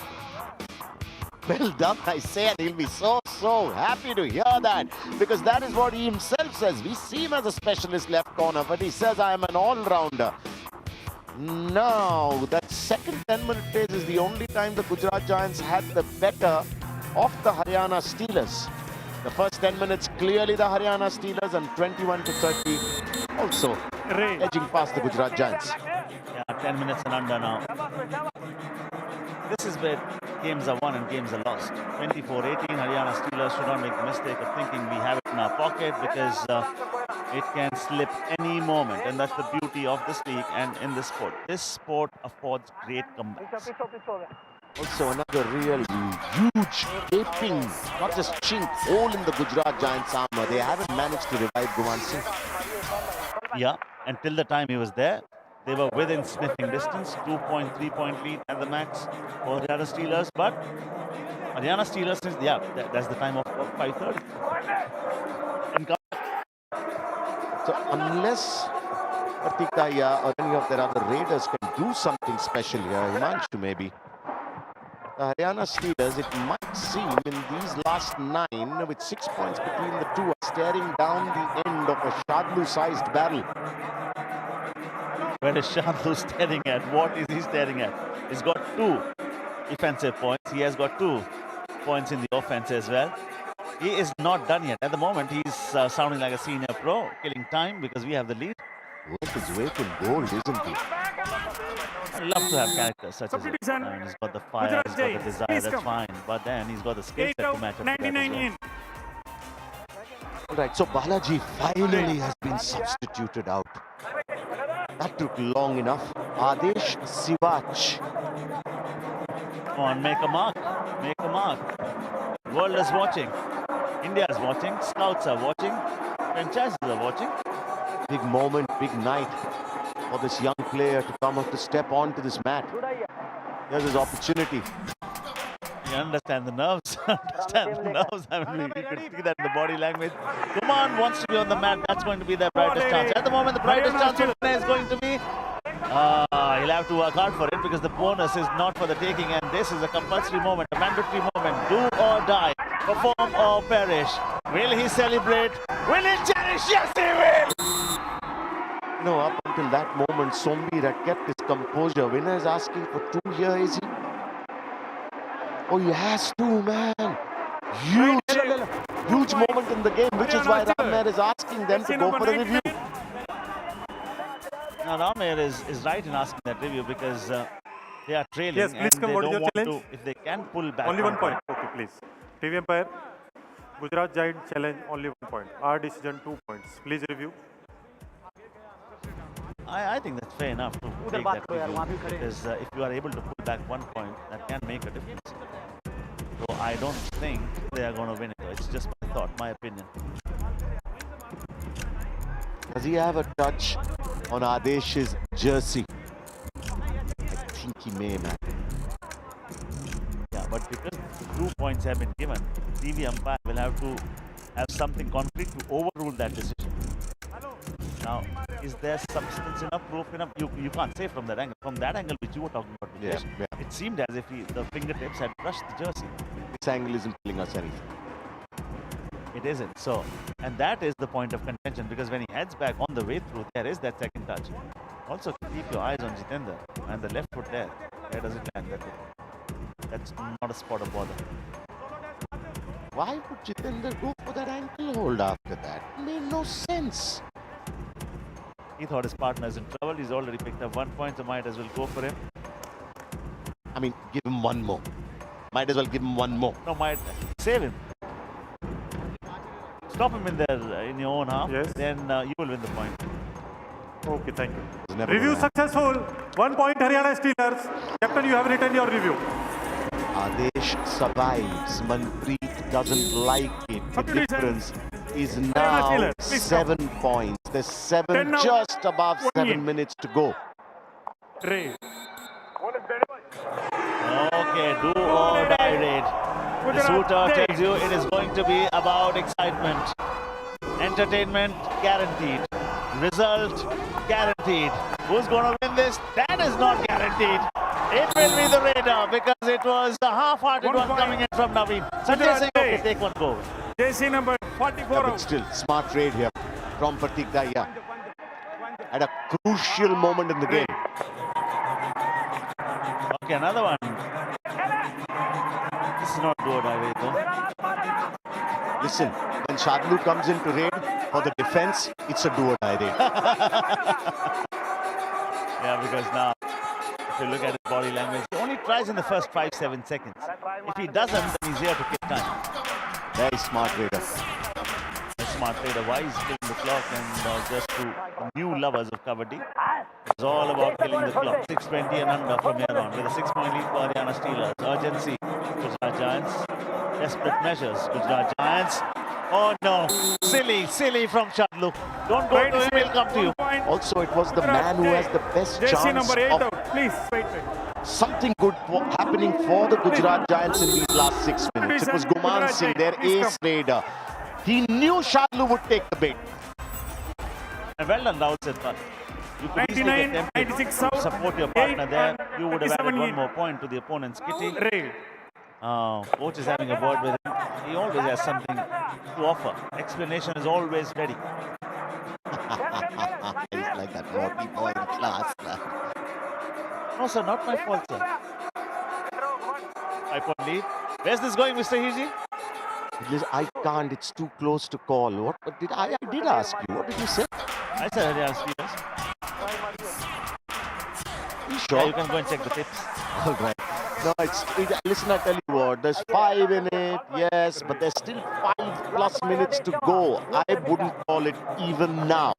Well done, I say, and he'll be so happy to hear that, because that is what he himself says. We see him as a specialist left corner, but he says, I am an all-rounder. Now, that second 10-minute phase is the only time the Gujarat Giants had the better of the Haryana Steelers. The first 10 minutes, clearly the Haryana Steelers, and 21-30, also edging past the Gujarat Giants. Yeah, 10 minutes and under now. This is where games are won and games are lost. 24-18, Haryana Steelers should not make the mistake of thinking we have it in our pocket, because it can slip any moment, and that's the beauty of this league and in this sport. This sport affords great comebacks. Also another real huge gaping, not just chink, hole in the Gujarat Giants armour. They haven't managed to revive Guman Singh. Yeah, until the time he was there, they were within sniffing distance, 2-point, 3-point lead at the max for the other Steelers. But Haryana Steelers, that's the time of 5:30. So unless Pratikaya or any of their other Raiders can do something special here, Himanshu maybe, the Haryana Steelers, it might seem in these last 9, with 6 points between the two, are staring down the end of a Shadlu-sized barrel. Where is Shadlu staring at? What is he staring at? He's got 2 defensive points. He has got 2 points in the offense as well. He is not done yet. At the moment, he's sounding like a senior pro, killing time because we have the lead. Worth his weight in gold, isn't he? I love to have characters such as him. I mean, he's got the fire, he's got the desire, that's fine. But then he's got the skill set to match up with that as well. Alright, so Balaji finally has been substituted out. That took long enough. Adesh Sivach. Come on, make a mark. Make a mark. World is watching. India is watching. Scouts are watching. Franchises are watching. Big moment, big night for this young player to come up to step onto this mat. Here's his opportunity. You understand the nerves. Understand the nerves. I mean, you can see that in the body language. Kuman wants to be on the mat. That's going to be their brightest chance. At the moment, the brightest chance for Pune is going to be. He'll have to work hard for it because the bonus is not for the taking, and this is a compulsory moment, a mandatory moment. Do or die, perform or perish. Will he celebrate? Will he cherish? Yes, he will! You know, up until that moment, Sombir had kept his composure. Winner is asking for 2 here, is he? Oh, he has to, man. Huge moment in the game, which is why Ramer is asking them to go for a review. Now, Ramer is right in asking that review because they are trailing. Yes, please and come. they What is don't your want challenge? to, if they can pull back. Only 1 point. Okay, please. TV umpire. Gujarat Giant challenge only 1 point. Our decision 2 points. Please review. I think that's fair enough to take that review because if you are able to pull back 1 point, that can make a difference. So I don't think they are going to win it. It's just my thought, my opinion. Does he have a touch on Adesh's jersey? I think he may, man. Yeah, but because 2 points have been given, TV umpire will have to have something concrete to overrule that decision. Now, is there substance enough, proof enough? You can't say from that angle. From that angle which you were talking about, Vikesh, it seemed as if the fingertips had brushed the jersey. This angle isn't telling us anything. It isn't. So, and that is the point of contention because when he heads back on the way through, there is that second touch. Also, keep your eyes on Jitendra and the left foot there. Where does it land? That's not a spot of bother. Why would Jitendra go for that ankle hold after that? It made no sense. He thought his partner is in trouble. He's already picked up 1 point, so might as well go for him. I mean, give him one more. Might as well give him one more. No, might save him. Stop him in there in your own half. Yes. Then you will win the point. Okay, thank you. Never Review gonna successful. 1 point Haryana Steelers. Captain, you have written your review. Adesh survives. Manpreet doesn't like it. The difference is now 7 points. There's 7, just above 7 minutes to go. Ray. Okay, do or die raid. The shooter tells you it is going to be about excitement. Entertainment guaranteed. Result guaranteed. Who's going to win this? That is not guaranteed. It will be the Raider because it was a half-hearted one coming in from Naveen. So they're saying, okay, take one go. JC number 44 Yeah, but still, smart trade here from Pratik Dahiya. At a crucial moment in the game. Okay, another one. This is not do or die raid though. Listen, when Shadlu comes in to raid for the defense, it's a do or die raid. Yeah, because now, if you look at his body language, he only tries in the first 5-7 seconds. If he doesn't, then he's here to kick time. Very smart raider. Let's smart trader. Why he's killing the clock and just to new lovers of Kabaddi. It's all about killing the clock. 6:20 and under from here on. With a 6-point lead for Haryana Steelers. Urgency. Gujarat Giants. Desperate measures. Gujarat Giants. Oh no. Silly from Shadlu. Don't go to him, he'll come to you. Also, it was the man who has the best Jersey chance number 8 of out. Please, wait. something good happening for the Gujarat Giants in these last 6 minutes. It was Guman Singh, their ace raider. He knew Shadlu would take the bait. And well done, Rahul Siddharth. You could easily 99, get tempted 96 to out. support your partner 8 there. and You would have added 37 one in. more point to the opponent's kitty. Rail. Coach is having a word with him. He always has something to offer. Explanation is always ready. He's like that naughty boy in class. No, sir, not my fault, sir. 5-point lead. Where's this going, Mr. Hiji? Listen, I can't. It's too close to call. What did I did ask you? What did you say? I said Haryana Steelers. You Yeah, sure? you can go and check the tips. All right. No, listen, I tell you what, there's 5 in it, yes, but there's still 5+ minutes to go. I wouldn't call it even now.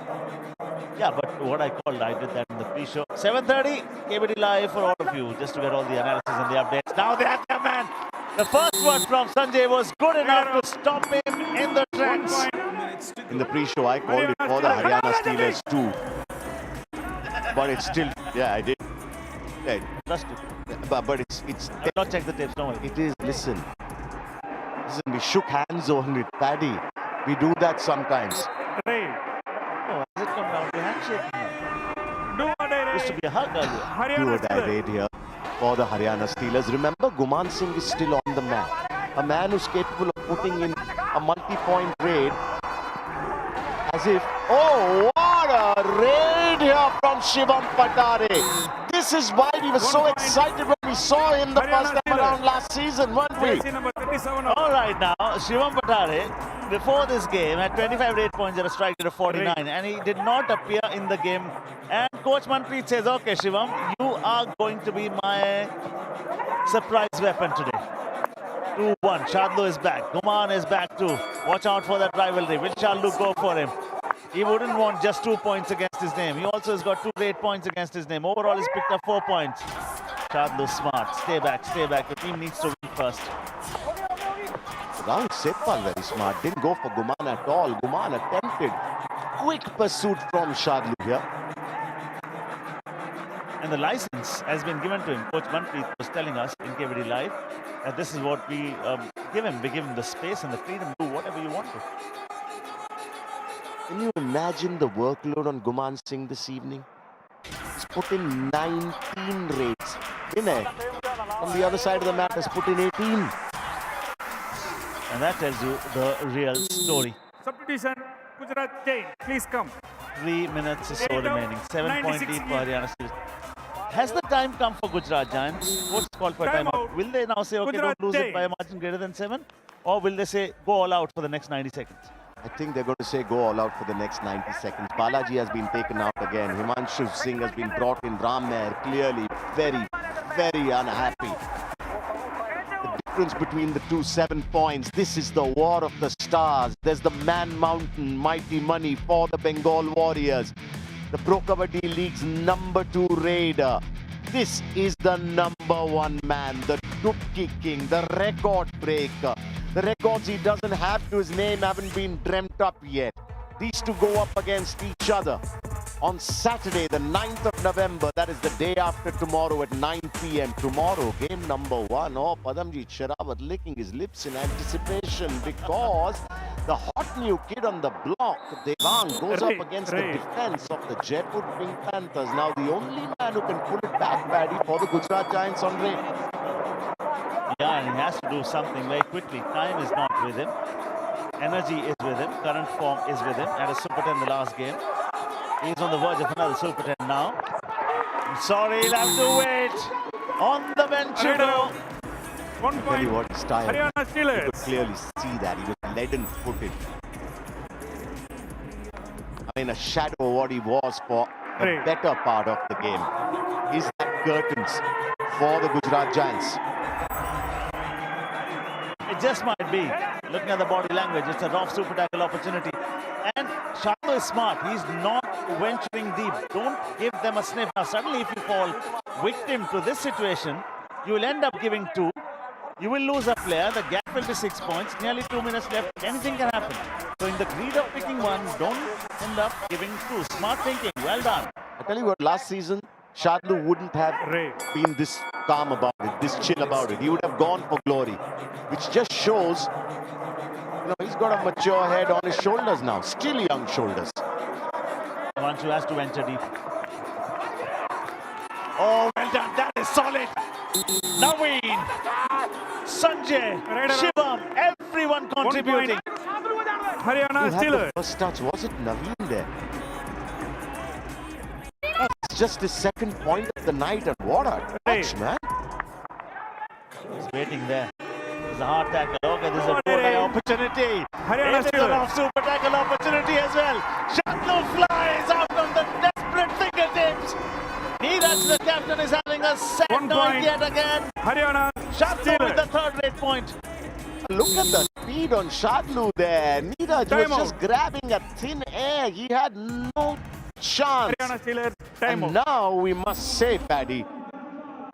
Yeah, but what I called, I did that in the pre-show. 7:30, Kabaddi Live for all of you, just to get all the analysis and the updates. Now they have their man. The first one from Sanjay was good enough to stop him in the tracks. In the pre-show, I called it for the Haryana Steelers too. But it's still, yeah, I did. Yeah, Trust it. but it's I will not check the tapes, don't worry. it is, listen, we shook hands on it, Paddy. We do that sometimes. Rail. Oh, has it come down to handshake now? Do what I Used to be a hug earlier. Do Haryana what I Steelers. did here for the Haryana Steelers. Remember, Guman Singh is still on the mat. A man who's capable of putting in a multi-point raid. As if, oh, what a raid here from Shivam Patare. This is why we were so excited when we saw him the first time around last season, weren't we? Jersey number 37 out. All right, now, Shivam Patare, before this game, had 25 rate points at a strike rate of 49, and he did not appear in the game. And Coach Manpreet says, okay, Shivam, you are going to be my surprise weapon today. 2-1, Shadlu is back. Guman is back too. Watch out for that rivalry. Will Shadlu go for him? He wouldn't want just 2 points against his name. He also has got 2 great points against his name. Overall, he's picked up 4 points. Shadlu smart. Stay back, stay back. The team needs to win first. Rahul Setpal very smart. Didn't go for Guman at all. Guman attempted. Quick pursuit from Shadlu here. And the license has been given to him. Coach Manpreet was telling us in Kabaddi Live that this is what we give him. We give him the space and the freedom to do whatever you want to. Can you imagine the workload on Guman Singh this evening? He's put in 19 raids. On the other side of the mat has put in 18. And that tells you the real story. Substitution, Gujarat Giants. Please come. 3 minutes or so Eight out, remaining. 7-point 96 lead for Haryana Steelers. Has the time come for Gujarat Giants? What's called for a Time timeout? out. Will they now say, okay, Gujarat don't lose it by a Giants. margin greater than 7? Or will they say, go all out for the next 90 seconds? I think they're going to say go all out for the next 90 seconds. Balaji has been taken out again. Himanshu Singh has been brought in. Ram Meher clearly very, very unhappy. The difference between the two, 7 points. This is the war of the stars. There's the Man Mountain, mighty money for the Bengal Warriors. The Pro Kabaddi League's #2 raider. This is the #1 man, the Dubki King, the record breaker. The records he doesn't have to his name haven't been dreamt up yet. These two go up against each other on Saturday, the 9th of November. That is the day after tomorrow at 9 p.m. Tomorrow, game #1. Oh, Padamjit Sharawat licking his lips in anticipation because the hot new kid on the block, Devang, goes up against the defense of the Jaipur Pink Panthers. Now, the only man who can pull it back, Paddy, for the Gujarat Giants on raid. Yeah, and he has to do something very quickly. Time is not with him. Energy is with him. Current form is with him. Had a Super 10 the last game. He's on the verge of another Super 10 now. I'm sorry, he'll have to wait. On the bench, you know. 1 Tell point. you what, he's tired. Haryana You could Steelers. clearly see that. He was leaden-footed. I mean, a shadow of what he was for the Right. better part of the game. Is that curtains for the Gujarat Giants. It just might be. Looking at the body language, it's a rough super tackle opportunity And Shadlu is smart. He's not venturing deep. Don't give them a sniff. Now, suddenly, if you fall victim to this situation, you will end up giving 2. You will lose a player. The gap will be 6 points. Nearly 2 minutes left. Anything can happen. So, in the greed of picking 1, don't end up giving 2. Smart thinking. Well done. I tell you what, last season, Shadlu wouldn't have been this calm about it, this chill about it. He would have gone for glory, which just shows, he's got a mature head on his shoulders now, still young shoulders. Vanshu has to venture deep. Oh, well done. That is solid. Naveen, Sanjay, Shivam, everyone contributing. Haryana Who had Steelers. the first touch? Was it Naveen there? It's just his second point of the night, and what a touch, man. He's waiting there. There's a hard tackle. Okay, there's a goal opportunity. Haryana It is an off super tackle opportunity as well. Shadlu flies out on the desperate fingertips. Neeraj, the captain, is having a sad 1 night point. yet again. Haryana Shadlu with the Steelers. third-rate point. Look at the speed on Shadlu there. Neeraj Time was just out. grabbing at thin air. He had no chance. Haryana Steelers. Time And out. now we must say, Paddy,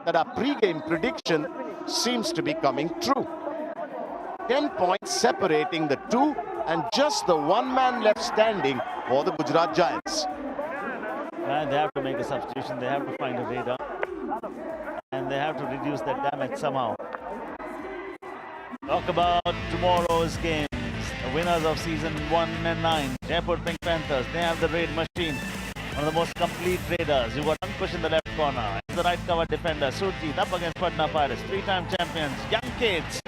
that our pre-game prediction seems to be coming true. 10 points separating the two, and just the one man left standing for the Gujarat Giants. And they have to make a substitution. They have to find a radar. And they have to reduce that damage somehow. Talk about tomorrow's games. The winners of season 1 and 9, Jaipur Pink Panthers. They have the raid machine. One of the most complete raiders. You've got Ankush in the left corner. The right cover defender, Surjit, up against Patna Pirates. 3-time champions. Young kids.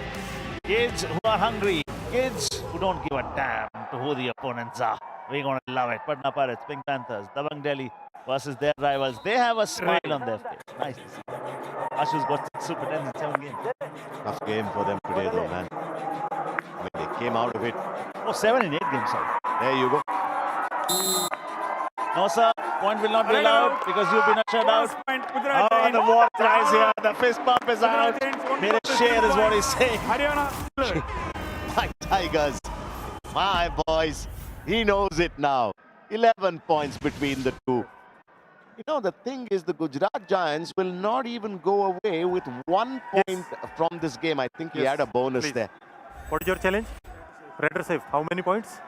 Kids who are hungry. Kids who don't give a damn to who the opponents are. We're going to love it. Patna Pirates, Pink Panthers, Dabang Delhi versus their rivals. They have a smile on their face. Nice to see. Ashu's got 6 super 10s in 7 games. Tough game for them today, though, man. I mean, they came out of it. Oh, 7 in 8 games, sorry. There you go. No, sir. Point will not be allowed because you've been ushered out. Last point, Gujarat Oh, Giants. the war cries here. The fist pump is Gujarat out. Giants, 1 Mere plus share 2 is what points. he's saying. Haryana Steelers. My Tigers, my boys, he knows it now. 11 points between the two. The thing is, the Gujarat Giants will not even go away with 1 point from this game. I think he Yes, had a bonus please. there. What is your challenge? Raider safe. How many points?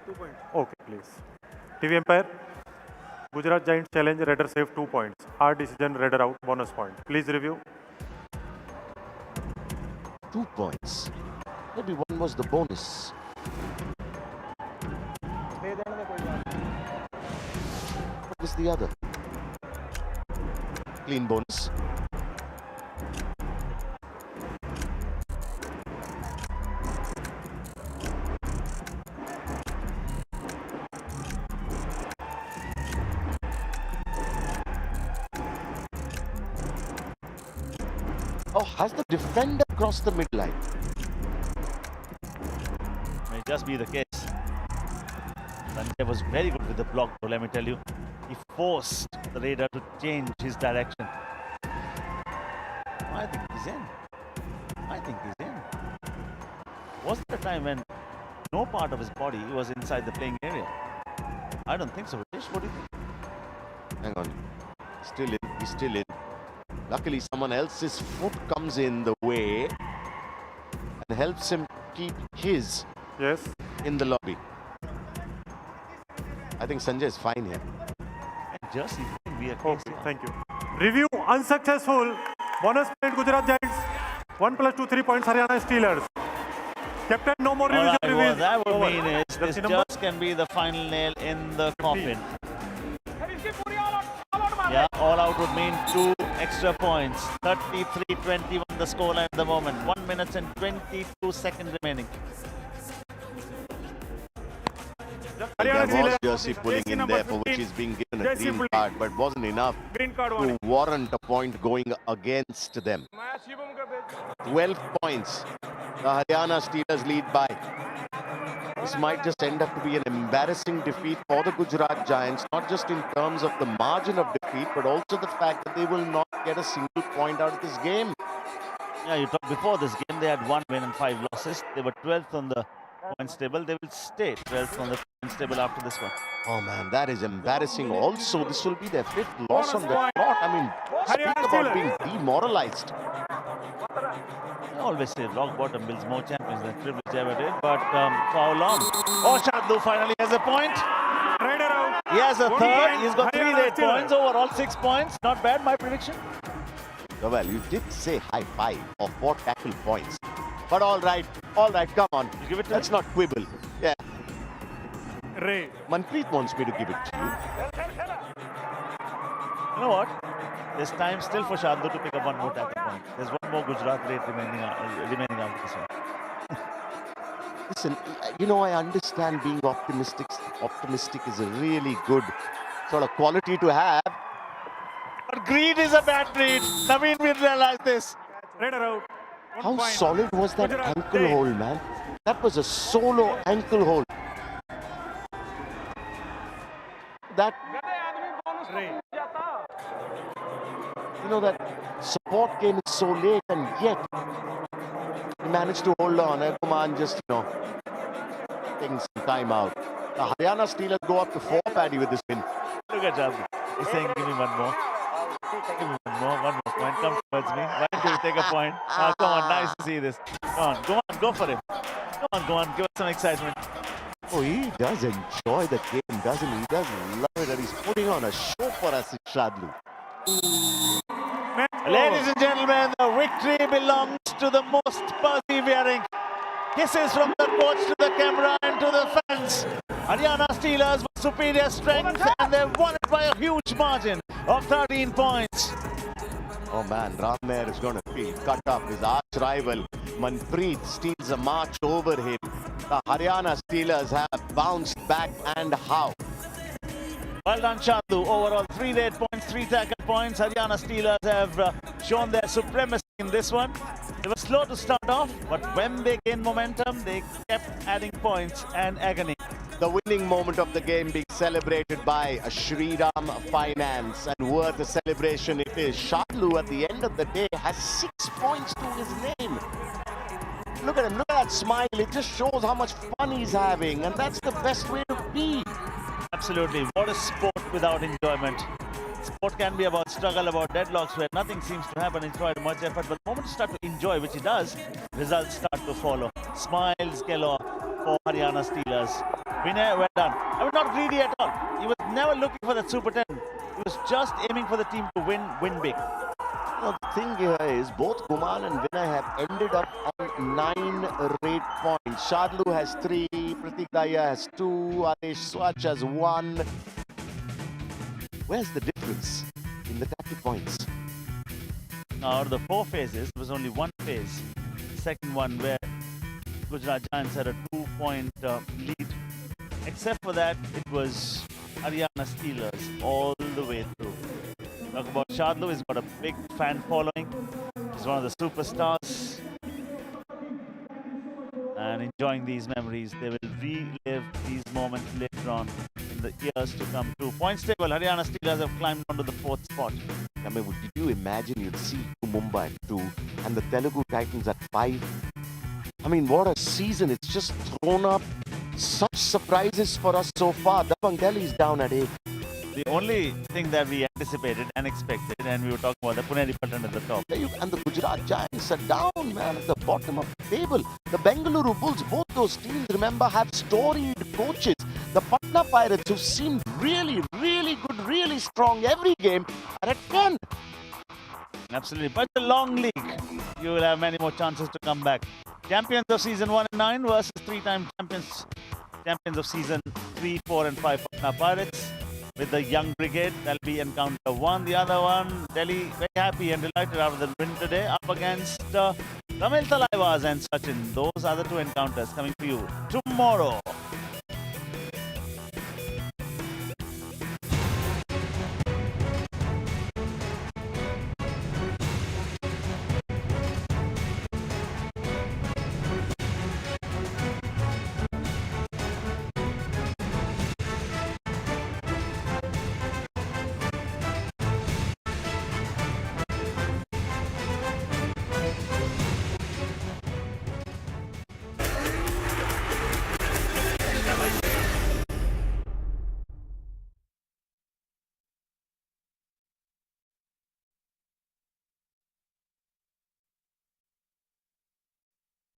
2 points. Okay, please. TV Empire. Gujarat Giants challenge. Raider safe 2 points. Hard decision. Raider out. Bonus point. Please review. 2 points. Maybe one was the bonus. What was the other? Clean bonus. Oh, has the defender crossed the midline? May just be the case. Sanjay was very good with the block, though, let me tell you. He forced the raider to change his direction. I think he's in. I think he's in. Wasn't there a time when no part of his body was inside the playing area? I don't think so. Ritesh, what do you think? Hang on. Still in. He's still in. Luckily, someone else's foot comes in the way and helps him keep his Yes. in the lobby. I think Sanjay is fine here. And Jersey couldn't be a case Okay, here. thank you. Review unsuccessful. Bonus point Gujarat Giants. 1 plus 2, 3 points Haryana Steelers. Captain, no more All revision. right, what that would mean is this Jersey number? just can be the final nail in the coffin. Yeah, all out would mean 2 extra points. 33-21 the scoreline at the moment. 1 minute and 22 seconds remaining. Haryana There was Steelers. Jersey pulling Jersey in number there for which 15. he's being given a Jersey green pulling. card, but wasn't enough Green card to warning. warrant a point going against them. 12 points. The Haryana Steelers lead by. This might just end up to be an embarrassing defeat for the Gujarat Giants, not just in terms of the margin of defeat, but also the fact that they will not get a single point out of this game. Yeah, you talked before this game, they had 1 win and 5 losses. They were 12th on the points table. They will stay 12th on the points table after this one. Oh man, that is embarrassing. Also, this will be their 5th loss on the trot. I mean, speak Haryana about Steelers. being demoralized. I always say rock bottom builds more champions than privilege ever did. But for how long? Oh, Shadlu finally has a point. Rider out. He has a One third. point. He's got 3 Haryana late Steelers. points. Overall 6 points. Not bad, my prediction. Well, you did say high five or 4 tackle points. But all right, come on. You give it to Let's me? not quibble. Yeah, Ray. Manpreet wants me to give it to you. You know what? There's time still for Shadlu to pick up one more tackle point. There's one more Gujarat late remaining after this one. Listen, you know, I understand being optimistic. Optimistic is a really good sort of quality to have. But greed is a bad breed. Naveen will realize this. Rider out. How 1 point. solid was that Gujarat, ankle take. hold, man? That was a solo ankle hold. That, Ray. you know, that support came so late and yet he managed to hold on. Kuman just, you know, taking some time out. The Haryana Steelers go up to 4, Paddy, with this win. Look at Shadlu. He's saying, give me one more. Give me one more point. Come towards me. Why don't you take a point? Oh, come on. Nice to see this. Come on. Go for him. Come on. Give us some excitement. Oh, he does enjoy the game, doesn't he? He does love it, and he's putting on a show for us in Shadlu. Ladies and gentlemen, the victory belongs to the most persevering. Kisses from the coach to the camera and to the fans. Haryana Steelers with superior strength and they've won it by a huge margin of 13 points. Oh man, Ramnair is going to feel cut up. His arch rival Manpreet steals a march over him. The Haryana Steelers have bounced back, and how? Well done, Shadlu. Overall, 3 late points, 3 tackle points. Haryana Steelers have shown their supremacy in this one. They were slow to start off, but when they gained momentum, they kept adding points and agony. The winning moment of the game being celebrated by a Shriram Finance, and worth a celebration it is. Shadlu at the end of the day has 6 points to his name. Look at him, look at that smile. It just shows how much fun he's having, and that's the best way to be. Absolutely. What a sport without enjoyment. Sport can be about struggle, about deadlocks where nothing seems to happen in spite of much effort. But the moment you start to enjoy, which he does, results start to follow. Smiles galore for Haryana Steelers. Winner, well done. I was not greedy at all. He was never looking for that Super 10. He was just aiming for the team to win big. Now, the thing here is both Kuman and Vinay have ended up on 9 rate points. Shadlu has 3, Pratik Daya has 2, Adesh Swach has 1. Where's the difference in the tackle points? Now, out of the 4 phases, there was only 1 phase. The second one where Gujarat Giants had a 2-point lead. Except for that, it was Haryana Steelers all the way through. Talk about Shadlu, he's got a big fan following. He's one of the superstars. And enjoying these memories. They will relive these moments later on in the years to come too. Points table, Haryana Steelers have climbed onto the 4th spot. I mean, did you imagine you'd see Mumbai at 2 and the Telugu Titans at 5? I mean, what a season. It's just thrown up such surprises for us so far. Dabang Delhi's down at 8. The only thing that we anticipated and expected, and we were talking about the Pune Patan at the top. And the Gujarat Giants are down, man, at the bottom of the table. The Bengaluru Bulls, both those teams, remember, have storied coaches. The Patna Pirates, who seemed really, really good, really strong every game, are at 10. Absolutely. But the long league, you will have many more chances to come back. Champions of season 1 and 9 versus 3-time champions of season 3, 4 and 5 Patna Pirates. With the young brigade, that'll be encounter 1. The other one, Delhi, very happy and delighted after the win today, up against Tamil Talaivas and Sachin. Those are the 2 encounters coming to you tomorrow.